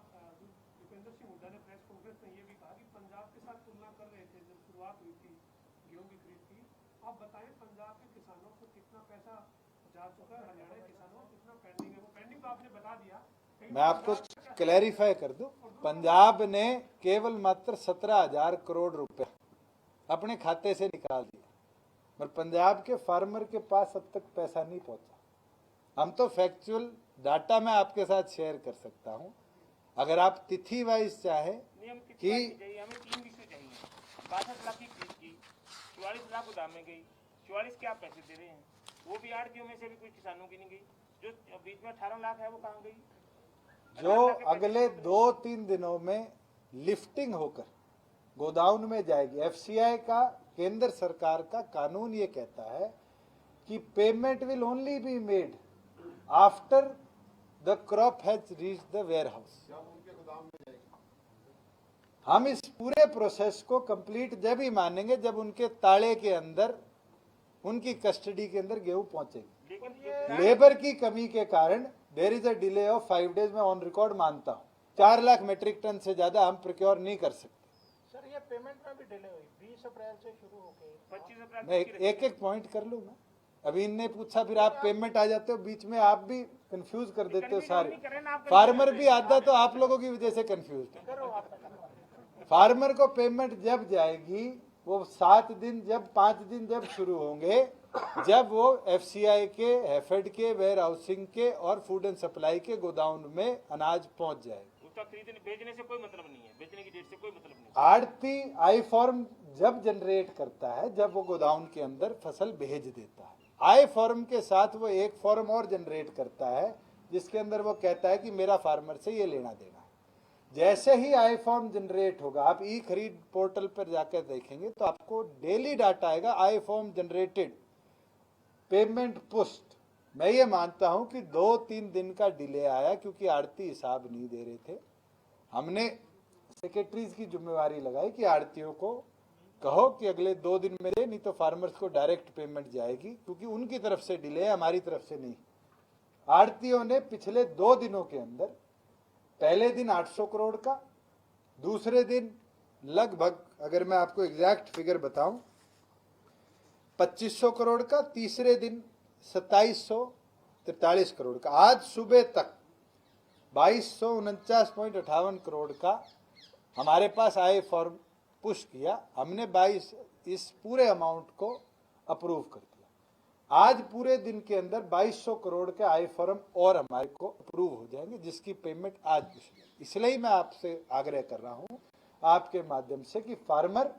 दीपेंद्र सिंह हुड्डा ने प्रेस कॉन्फ्रेंस में ये भी कहा कि पंजाब के साथ तुलना कर रहे थे जब शुरुआत हुई थी गेहूं की खरीद की। आप बताएं पंजाब के किसानों को कितना पैसा जा चुका है, हरियाणा के किसानों को कितना पेंडिंग है? वो पेंडिंग तो आपने बता दिया। मैं आपको क्लैरिफाई कर दूं, पंजाब ने केवल मात्र 17,000 करोड़ रुपए अपने खाते से निकाल दिया, पर पंजाब के फार्मर के पास अब तक पैसा नहीं पहुंचा। हम तो फैक्चुअल डाटा मैं आपके साथ शेयर कर सकता हूं, अगर आप तिथि वाइज चाहे कि हमें 3 विषय चाहिए। 62 लाख की खरीद की, 44 लाख गोदाम में गई, 44 के आप पैसे दे रहे हैं, वो भी आड़तियों में से भी कुछ किसानों की नहीं गई। जो बीच में 18 लाख है वो कहाँ गई? जो अगले 2-3 दिनों में लिफ्टिंग होकर गोदाउन में जाएगी। एफसीआई का, केंद्र सरकार का कानून ये कहता है कि payment will only be made after the crop has reach the warehouse. हम इस पूरे प्रोसेस को कंप्लीट जब ही मानेंगे जब उनके ताले के अंदर, उनकी कस्टडी के अंदर गेहूं पहुंचेगी। लेबर की कमी के कारण there is a delay of 5 days. मैं ऑन रिकॉर्ड मानता हूं 4 लाख मेट्रिक टन से ज्यादा हम प्रोक्योर नहीं कर सकते। सर ये पेमेंट में भी डिले हुई, 20 अप्रैल से शुरू होके 25 अप्रैल मैं एक पॉइंट कर लूं। मैं अभी इनने पूछा, फिर आप पेमेंट आ जाते हो बीच में, आप भी कंफ्यूज कर देते हो सारे। फार्मर भी आधा तो आप लोगों की वजह से कंफ्यूज है। फार्मर को पेमेंट जब जाएगी वो 7 दिन, जब 5 दिन जब शुरू होंगे, जब वो एफसीआई के, हैफेड के, वेयर हाउसिंग के और फूड एंड सप्लाई के गोदाउन में अनाज पहुंच जाएगा। उसका खरीदने बेचने से कोई मतलब नहीं है, बेचने की डेट से कोई मतलब नहीं। आड़ती आई फॉर्म जब जनरेट करता है, जब वो गोदाउन के अंदर फसल भेज देता है, आई फॉर्म के साथ वो एक फॉर्म और जनरेट करता है जिसके अंदर वो कहता है कि मेरा फार्मर से ये लेना देना है। जैसे ही आई फॉर्म जनरेट होगा, आप ई खरीद पोर्टल पर जाकर देखेंगे तो आपको डेली डाटा आएगा, आई फॉर्म जनरेटेड, पेमेंट पुस्ट। मैं ये मानता हूं कि 2-3 दिन का डिले आया क्योंकि आड़ती हिसाब नहीं दे रहे थे। हमने सेक्रेटरीज की जिम्मेवारी लगाई कि आड़तियों को कहो कि अगले 2 दिन में दे, नहीं तो फार्मर्स को डायरेक्ट पेमेंट जाएगी, क्योंकि उनकी तरफ से डिले है, हमारी तरफ से नहीं। आड़तियों ने पिछले 2 दिनों के अंदर, पहले दिन 800 करोड़ का, दूसरे दिन लगभग, अगर मैं आपको एग्जैक्ट फिगर बताऊं, 2500 करोड़ का, तीसरे दिन 2743 करोड़ का। आज सुबह तक 2249.58 करोड़ का हमारे पास आए फॉर्म पुश किया। हमने 22 इस पूरे अमाउंट को अप्रूव कर दिया। आज पूरे दिन के अंदर 2200 करोड़ के आई फॉर्म और हमारे को अप्रूव हो जाएंगे, जिसकी पेमेंट आज पुश। इसलिए मैं आपसे आग्रह कर रहा हूं आपके माध्यम से कि फार्मर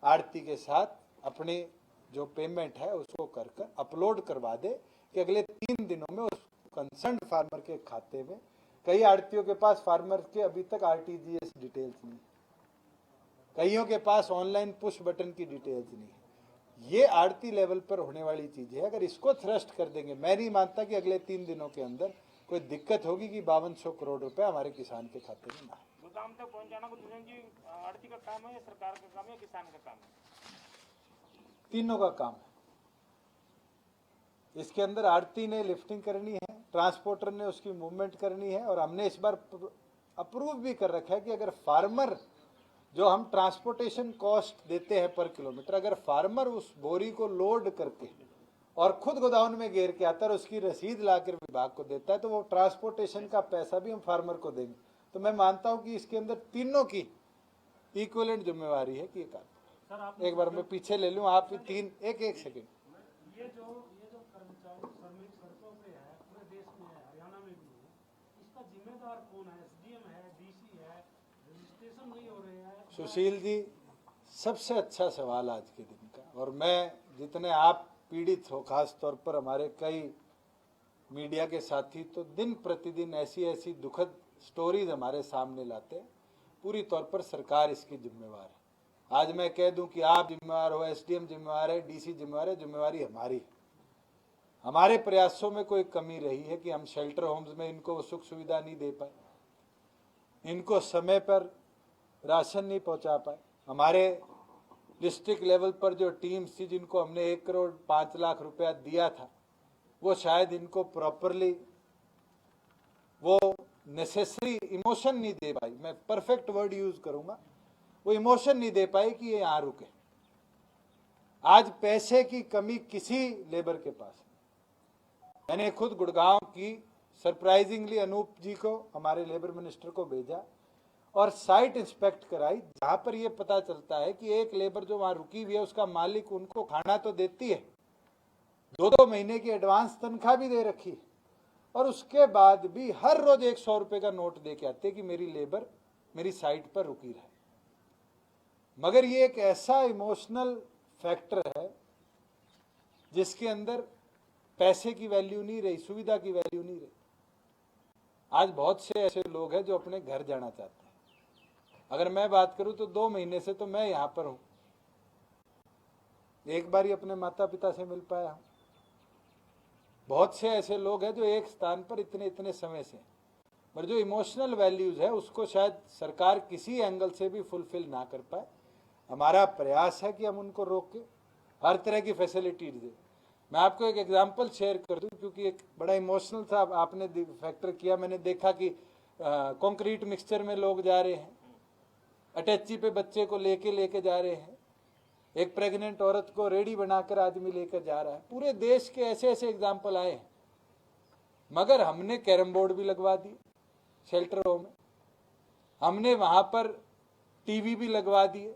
आड़ती के साथ अपनी जो पेमेंट है उसको कर अपलोड करवा दे कि अगले 3 दिनों में उस कंसर्न फार्मर के खाते में। कई आड़तियों के पास फार्मर के अभी तक आरटीजीएस डिटेल्स नहीं, कईयों के पास ऑनलाइन पुश बटन की डिटेल्स नहीं है। ये आड़ती लेवल पर होने वाली चीज है। अगर इसको थ्रस्ट कर देंगे, मैं नहीं मानता कि अगले 3 दिनों के अंदर कोई दिक्कत होगी कि 5200 करोड़ रुपए हमारे किसान के खाते में ना आए। गोदाम तक पहुंचाना जी आड़ती का काम है या सरकार का काम है या किसान का काम है? तीनों का काम है। इसके अंदर आड़ती ने लिफ्टिंग करनी है, ट्रांसपोर्टर ने उसकी मूवमेंट करनी है, और हमने इस बार अप्रूव भी कर रखा है कि अगर फार्मर, जो हम ट्रांसपोर्टेशन कॉस्ट देते हैं पर किलोमीटर, अगर फार्मर उस बोरी को लोड करके और खुद गोदाउन में घेर के आता है और उसकी रसीद लाकर विभाग को देता है, तो वो ट्रांसपोर्टेशन का पैसा भी हम फार्मर को देंगे। तो मैं मानता हूं कि इसके अंदर तीनों की इक्विवेलेंट जिम्मेवारी है कि ये काम। एक बार मैं पीछे ले लूं, आप एक सेकेंड। ये जो कर्मचारी श्रमिक सड़कों पे है, पूरे देश में है, हरियाणा में भी है, इसका जिम्मेदार कौन है? एसडीएम है, डीसी है, रजिस्ट्रेशन नहीं हो रहे हैं। सुशील जी, सबसे अच्छा सवाल आज के दिन का, और मैं जितने आप पीड़ित हो, खास तौर पर हमारे कई मीडिया के साथी तो दिन प्रतिदिन ऐसी दुखद स्टोरीज हमारे सामने लाते हैं। पूरी तौर पर सरकार इसकी जिम्मेवार है। आज मैं कह दूं कि आप जिम्मेवार हो, एसडीएम जिम्मेवार है, डीसी जिम्मेवार है, जिम्मेवारी हमारी है। हमारे प्रयासों में कोई कमी रही है कि हम शेल्टर होम्स में इनको सुख सुविधा नहीं दे पाए, इनको समय पर राशन नहीं पहुंचा पाए। हमारे डिस्ट्रिक्ट लेवल पर जो टीम्स थी जिनको हमने 1 करोड़ 5 लाख रुपया दिया था, वो शायद इनको प्रॉपरली वो नेसेसरी इमोशन नहीं दे पाई। मैं परफेक्ट वर्ड यूज करूंगा, वो इमोशन नहीं दे पाई कि ये यहां रुके। आज पैसे की कमी किसी लेबर के पास नहीं। मैंने खुद गुड़गांव की सरप्राइजिंगली अनूप जी को, हमारे लेबर मिनिस्टर को भेजा और साइट इंस्पेक्ट कराई, जहां पर यह पता चलता है कि एक लेबर जो वहां रुकी हुई है उसका मालिक उनको खाना तो देती है, 2-2 महीने की एडवांस तनख्वाह भी दे रखी है, और उसके बाद भी हर रोज 100 रुपए का नोट दे के आते कि मेरी लेबर मेरी साइट पर रुकी रहे। मगर ये एक ऐसा इमोशनल फैक्टर है जिसके अंदर पैसे की वैल्यू नहीं रही, सुविधा की वैल्यू नहीं रही। आज बहुत से ऐसे लोग हैं जो अपने घर जाना चाहते हैं। अगर मैं बात करूं तो 2 महीने से तो मैं यहां पर हूं, एक बार ही अपने माता पिता से मिल पाया हूं। बहुत से ऐसे लोग हैं जो एक स्थान पर इतने इतने समय से, पर जो इमोशनल वैल्यूज है उसको शायद सरकार किसी एंगल से भी फुलफिल ना कर पाए। हमारा प्रयास है कि हम उनको रोक के हर तरह की फैसिलिटीज दें। मैं आपको एक एग्जांपल शेयर कर दूं, क्योंकि एक बड़ा इमोशनल था, आपने फैक्टर किया। मैंने देखा कि कंक्रीट मिक्सचर में लोग जा रहे हैं, अटैची पे बच्चे को लेके जा रहे हैं, एक प्रेग्नेंट औरत को रेडी बनाकर आदमी लेकर जा रहा है। पूरे देश के ऐसे ऐसे एग्जाम्पल आए हैं। मगर हमने कैरम बोर्ड भी लगवा दिए शेल्टरों में, हमने वहां पर टीवी भी लगवा दिए,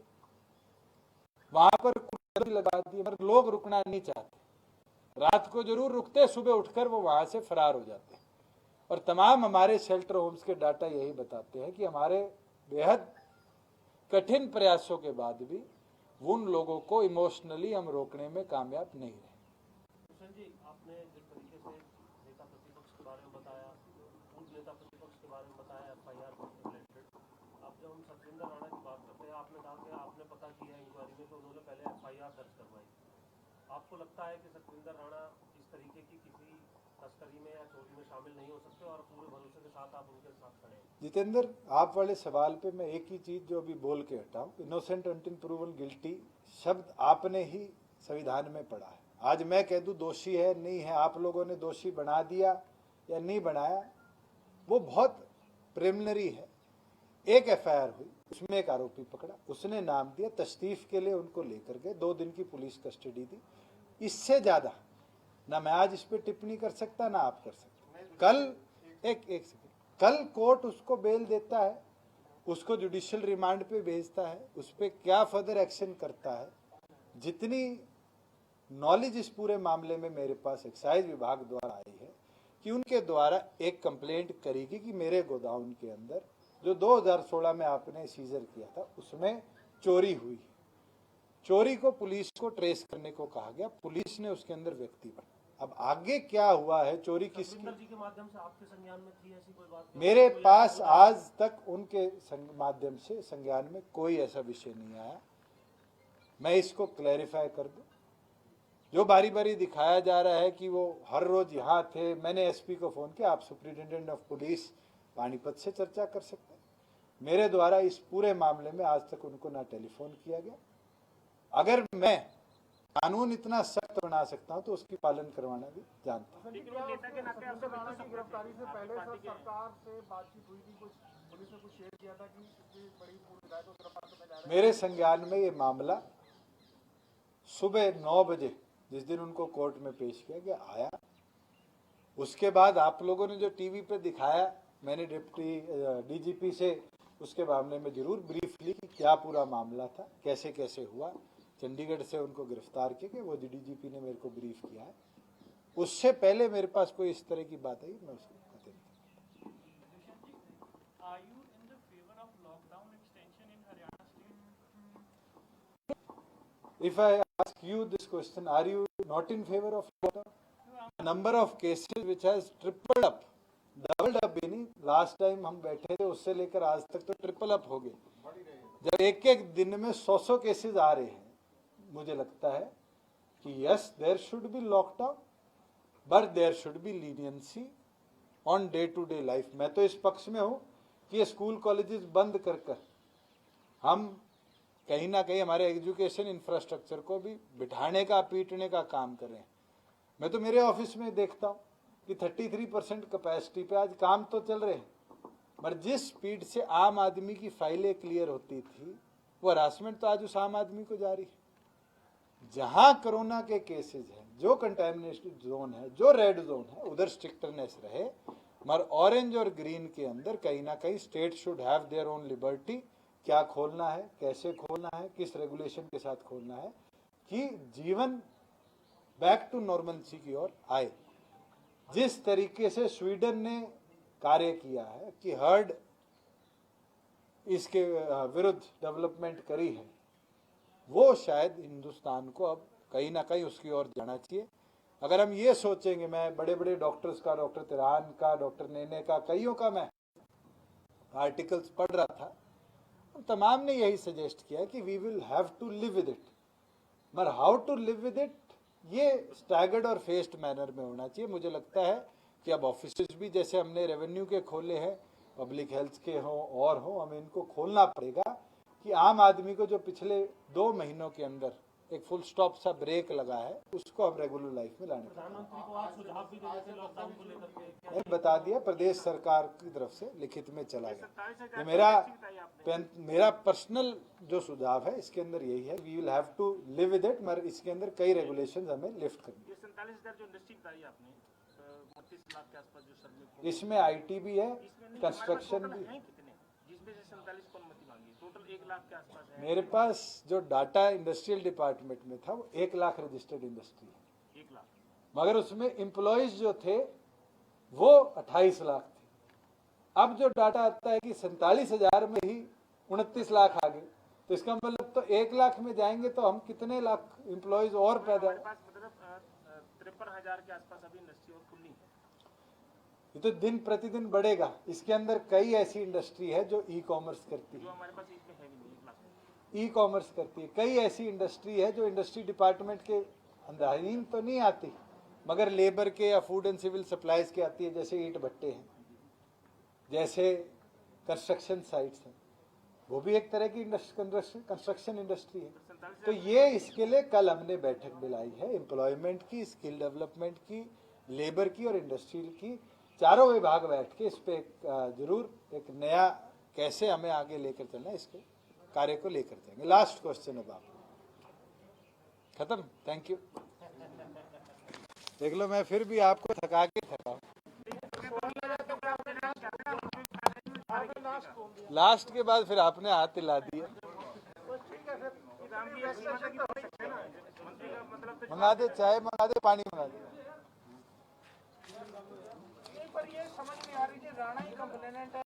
वहां पर कूलर भी लगा दिए, मगर लोग रुकना नहीं चाहते। रात को जरूर रुकते, सुबह उठकर वो वहां से फरार हो जाते हैं। और तमाम हमारे शेल्टर होम्स के डाटा यही बताते हैं कि हमारे बेहद कठिन प्रयासों के बाद भी उन लोगों को इमोशनली हम रोकने में कामयाब नहीं रहे। किशन जी, आपने जिस तरीके से नेता प्रतिपक्ष के बारे में बताया, पूर्व नेता प्रतिपक्ष के बारे में बताया, FIR से रिलेटेड, अब जब हम सतविंदर राणा की बात करते हैं, आपने कहा कि आपने पता किया इंक्वायरी में तो उन्होंने पहले FIR दर्ज करवाई। आपको लगता है कि सतविंदर राणा इस तरीके की किसी तस्करी में या चोरी में शामिल नहीं हो सकते, और पूरे भरोसे के साथ आप उनके साथ खड़े हैं? जितेंद्र, आप वाले सवाल पे मैं एक ही चीज जो अभी बोल के हटाऊं, इनोसेंट अंटिल प्रूवन गिल्टी शब्द आपने ही संविधान में पढ़ा है। आज मैं कह दूं दोषी है नहीं है, आप लोगों ने दोषी बना दिया या नहीं बनाया, वो बहुत प्रिलिमिनरी है। एक FIR हुई, उसमें एक आरोपी पकड़ा, उसने नाम दिया, तशरीफ के लिए उनको लेकर गए, 2 दिन की पुलिस कस्टडी दी। इससे ज्यादा ना मैं आज इस पे टिप्पणी कर सकता ना आप कर सकते। कल एक सेकंड, कल कोर्ट उसको बेल देता है, उसको जुडिशियल रिमांड पे भेजता है, उस पर क्या फर्दर एक्शन करता है। जितनी नॉलेज इस पूरे मामले में मेरे पास एक्साइज विभाग द्वारा आई है कि उनके द्वारा एक कंप्लेंट करेगी कि मेरे गोदाउन के अंदर जो 2016 में आपने सीजर किया था उसमें चोरी हुई। चोरी को पुलिस को ट्रेस करने को कहा गया, पुलिस ने उसके अंदर व्यक्ति बना। अब आगे क्या हुआ है, चोरी किसकी, जी के माध्यम से आपके संज्ञान में थी ऐसी कोई बात? मेरे पास आज तक उनके माध्यम से संज्ञान में कोई ऐसा विषय नहीं आया। मैं इसको क्लैरिफाई कर दूं, जो बारी बारी दिखाया जा रहा है कि वो हर रोज यहाँ थे। मैंने SP को फोन किया, आप सुप्रिंटेंडेंट ऑफ पुलिस पानीपत से चर्चा कर सकते हैं। मेरे द्वारा इस पूरे मामले में आज तक उनको ना टेलीफोन किया गया। अगर मैं कानून इतना सख्त बना सकता हूं तो उसकी पालन करवाना भी जानता हूं। सतविंदर राणा की गिरफ्तारी से पहले सर सरकार से बातचीत हुई थी, कुछ पुलिस ने कुछ शेयर किया था कि इतनी बड़ी पूर्व विधायक को गिरफ्तार करने जा रहे हैं? मेरे संज्ञान में ये मामला सुबह 9 बजे जिस दिन उनको कोर्ट में पेश किया गया आया। उसके बाद आप लोगों ने जो टीवी पे दिखाया, मैंने डिप्टी DGP से उसके मामले में जरूर ब्रीफ ली कि क्या पूरा मामला था, कैसे कैसे हुआ। चंडीगढ़ से उनको गिरफ्तार किया गया, वो DGP ने मेरे को ब्रीफ किया है। उससे पहले मेरे पास कोई इस तरह की बात आई, मैं उसको पता नहीं। If I ask you this question, are you not in favor of lockdown? The number of cases which has tripled up, doubled up भी नहीं, लास्ट टाइम हम बैठे थे उससे लेकर आज तक तो ट्रिपल अप हो गए। जब एक एक दिन में 100 केसेस आ रहे हैं, मुझे लगता है कि yes there should be lockdown, but there should be leniency on day to day life. मैं तो इस पक्ष में हूं कि ये स्कूल कॉलेजेस बंद कर हम कहीं ना कहीं हमारे एजुकेशन इंफ्रास्ट्रक्चर को भी बिठाने का, पीटने का काम कर रहे हैं। मैं तो मेरे ऑफिस में देखता हूं कि 33% कैपेसिटी पे आज काम तो चल रहे हैं, पर जिस स्पीड से आम आदमी की फाइलें क्लियर होती थी, वो हरासमेंट तो आज उस आम आदमी को जारी है। जहां कोरोना के केसेस हैं, जो कंटेमिनेटेड जोन है, जो रेड जोन है, उधर स्ट्रिक्टनेस रहे, मगर ऑरेंज और ग्रीन के अंदर कहीं ना कहीं state should have their own liberty, क्या खोलना है, कैसे खोलना है, किस रेगुलेशन के साथ खोलना है, कि जीवन बैक टू नॉर्मलसी की ओर आए। जिस तरीके से स्वीडन ने कार्य किया है कि हर्ड इसके विरुद्ध डेवलपमेंट करी है, वो शायद हिंदुस्तान को अब कहीं ना कहीं उसकी ओर जाना चाहिए। अगर हम ये सोचेंगे, मैं बड़े बड़े डॉक्टर्स का, डॉक्टर तिरान का, डॉक्टर नेने का, कईयों का मैं आर्टिकल्स पढ़ रहा था, तमाम ने यही सजेस्ट किया कि we will have to live with it, मगर how to live with it ये स्टैगर्ड और फेस्ड मैनर में होना चाहिए। मुझे लगता है कि अब ऑफिसेज भी जैसे हमने रेवेन्यू के खोले हैं, पब्लिक हेल्थ के हों और हों, हमें इनको खोलना पड़ेगा कि आम आदमी को जो पिछले 2 महीनों के अंदर एक फुल स्टॉप सा ब्रेक लगा है, उसको अब रेगुलर लाइफ में लाने। प्रधानमंत्री को आप सुझाव भी दे रहे थे लॉकडाउन को लेकर के, क्या मैंने बता दिया, प्रदेश सरकार की तरफ से लिखित में चला गया। 27,000 ये मेरा पर्सनल जो सुझाव है इसके अंदर यही है, we will have to live with it, मगर इसके अंदर कई रेगुलेशंस हमें लिफ्ट करनी। ये 47,000 जो इंडस्ट्री बताई आपने, 32 लाख के आसपास जो सबमिट, इसमें आईटी भी है, इसमें कंस्ट्रक्शन भी। हैं कितने, जिसमें से 47 को अनुमति मांगी, टोटल 1 लाख के आसपास है। मेरे पास जो डाटा इंडस्ट्रियल डिपार्टमेंट में था वो 1 लाख रजिस्टर्ड इंडस्ट्री है, 1 लाख, मगर उसमें एम्प्लॉयज जो थे वो 28 लाख थे। अब जो डाटा आता है कि 47,000 में ही 29 लाख आ गए, तो इसका मतलब तो 1 लाख में जाएंगे तो हम कितने लाख एम्प्लॉयज और पैदा। हमारे पास मतलब 53,000 के आसपास अभी इंडस्ट्री और खुली है। ये तो दिन प्रतिदिन बढ़ेगा। इसके अंदर कई ऐसी इंडस्ट्री है जो ई कॉमर्स करती जो है, हमारे पास इसमें है भी नहीं, 1 लाख ई कॉमर्स करती है। कई ऐसी इंडस्ट्री है जो इंडस्ट्री डिपार्टमेंट के अंदर तो नहीं आती, मगर लेबर के या फूड एंड सिविल सप्लाईज के आती है, जैसे ईंट भट्टे हैं, जैसे कंस्ट्रक्शन साइट्स हैं, वो भी एक तरह की कंस्ट्रक्शन इंडस्ट्री है। तो ये इसके लिए कल हमने बैठक बुलाई है, एम्प्लॉयमेंट की, स्किल डेवलपमेंट की, लेबर की और इंडस्ट्रियल की, चारों विभाग बैठ के इस पे जरूर एक नया कैसे हमें आगे लेकर चलना है, इसके कार्य को लेकर जाएंगे। लास्ट क्वेश्चन अब आप खत्म, थैंक यू। देख लो मैं फिर भी आपको थका के थका। लास्ट के बाद फिर आपने हाथ हिला दिया। मंगा दे चाय, मंगा दे पानी, मंगा दे। पर ये समझ नहीं आ रही, राणा ही कंप्लेनेंट है।